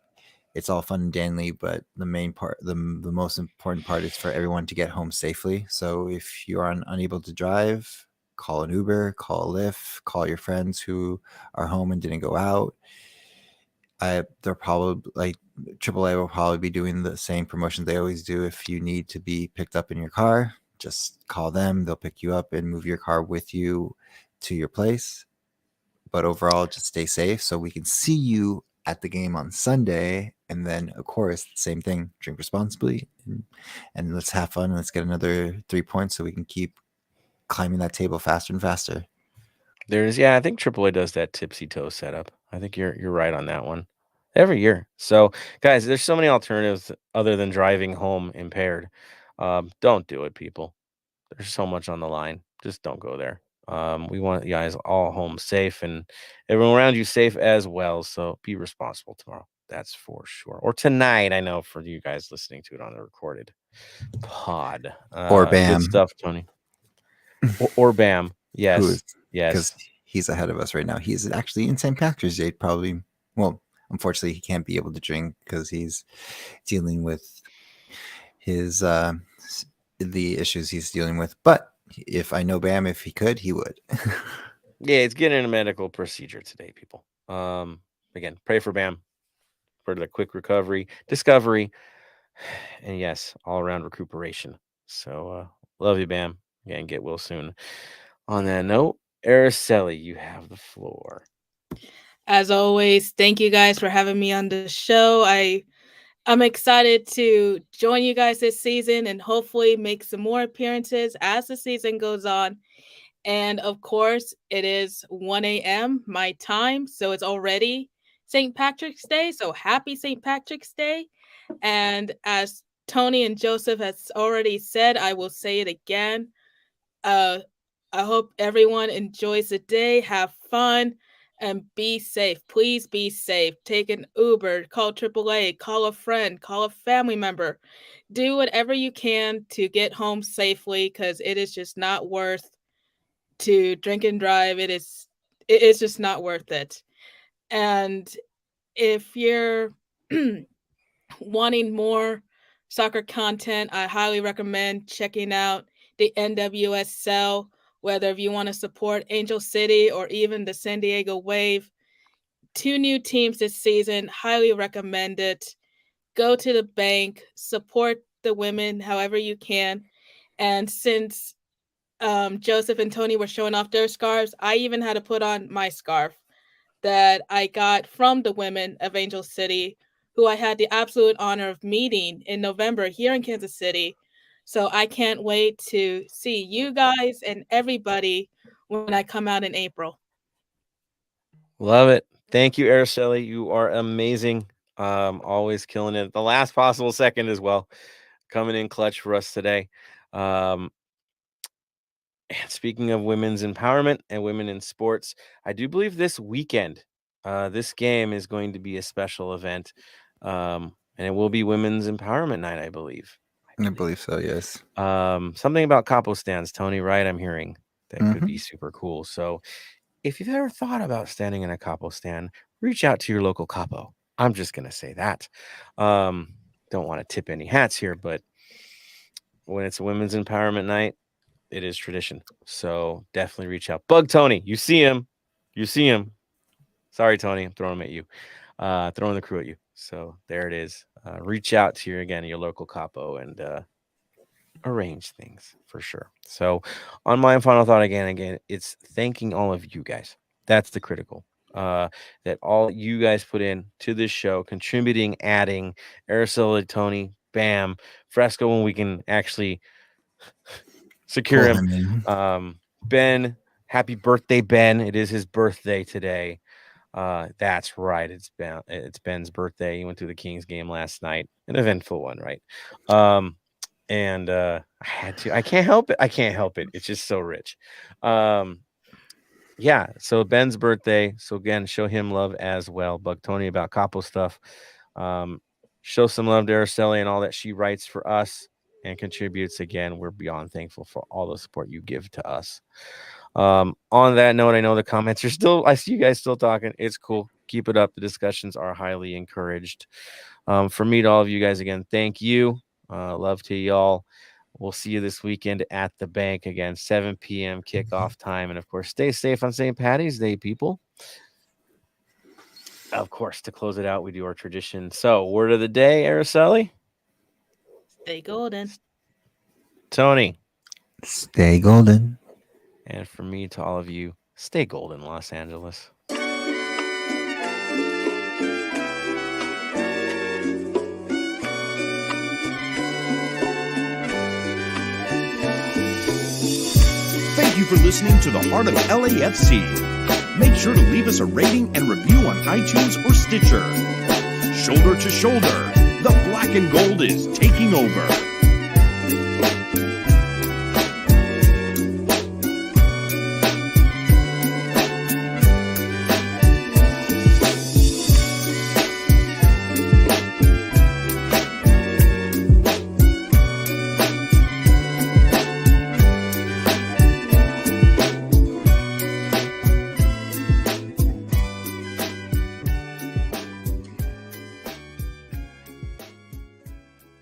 all fun and dandy, but the main part, the most important part, is for everyone to get home safely. So if you are unable to drive, call an Uber, call a Lyft, call your friends who are home and didn't go out. They're probably AAA will probably be doing the same promotions they always do. If you need to be picked up in your car, just call them. They'll pick you up and move your car with you to your place. But overall, just stay safe so we can see you at the game on Sunday. And then, of course, same thing, drink responsibly and let's have fun. Let's get another 3 points so we can keep climbing that table faster and faster. I think AAA does that tipsy toe setup. I think you're right on that one every year. So, guys, there's so many alternatives other than driving home impaired. Don't do it, people. There's so much on the line. Just don't go there. We want you guys all home safe and everyone around you safe as well. So be responsible tomorrow. That's for sure. Or tonight, I know, for you guys listening to it on the recorded pod. Or Bam. Good stuff, Tony. Or Bam. Yes. Yes. Because he's ahead of us right now. He's actually in St. Patrick's Day, probably. Well, unfortunately, he can't be able to drink because he's dealing with his the issues he's dealing with. But if I know Bam, if he could, he would. Yeah, it's getting a medical procedure today, people. Again, pray for Bam for the quick recovery, discovery, and yes, all around recuperation. So love you, Bam. Again, get well soon. On that note, Araceli, you have the floor. As always, thank you guys for having me on the show. I'm excited to join you guys this season and hopefully make some more appearances as the season goes on. And of course, it is 1 a.m. my time, so it's already St. Patrick's Day. So happy St. Patrick's Day. And as Tony and Joseph has already said, I will say it again. I hope everyone enjoys the day, have fun, and be safe. Please be safe. Take an Uber, call AAA, call a friend, call a family member. Do whatever you can to get home safely because it is just not worth to drink and drive. It is just not worth it. And if you're wanting more soccer content, I highly recommend checking out the NWSL, whether if you want to support Angel City or even the San Diego Wave. 2 new teams this season, highly recommend it. Go to the bank, support the women however you can. And since Joseph and Tony were showing off their scarves, I even had to put on my scarf that I got from the women of Angel City, who I had the absolute honor of meeting in November here in Kansas City. So I can't wait to see you guys and everybody when I come out in April. Love it. Thank you, Araceli. You are amazing. Always killing it at the last possible second as well. Coming in clutch for us today. And speaking of women's empowerment and women in sports, I do believe this weekend, this game is going to be a special event. And it will be Women's Empowerment Night, I believe. I believe so, yes. Something about capo stands, Tony, right? I'm hearing that could be super cool. So if you've ever thought about standing in a capo stand, reach out to your local capo. I'm just going to say that. Don't want to tip any hats here, but when it's a Women's Empowerment Night, it is tradition. So definitely reach out. Bug Tony, you see him. Sorry, Tony, I'm throwing him at you. Throwing the crew at you. So there it is. Reach out to your local capo and arrange things for sure. So on my final thought again, it's thanking all of you guys. That's the critical. That all you guys put in to this show, contributing, adding, Araceli, Tony, Bam, Fresco when we can actually secure him. Ben, happy birthday, Ben. It is his birthday today. That's right. It's Ben's birthday. He went to the Kings game last night. An eventful one, right? And I had to. I can't help it. It's just so rich. yeah, so Ben's birthday. So again, show him love as well. Bug Tony about Capo stuff. Show some love to Araceli and all that she writes for us and contributes. Again, we're beyond thankful for all the support you give to us. On that note, I know the comments are still, I see you guys still talking. It's cool. Keep it up. The discussions are highly encouraged. From me to all of you guys, again, thank you. Love to y'all. We'll see you this weekend at the bank again, 7 p.m. kickoff time. And of course, stay safe on St. Patty's Day, people. Of course, to close it out, we do our tradition. So, word of the day, Araceli. Stay golden. Tony. Stay golden. And from me to all of you, stay golden, Los Angeles. Thank you for listening to the Heart of LAFC. Make sure to leave us a rating and review on iTunes or Stitcher. Shoulder to shoulder, the black and gold is taking over.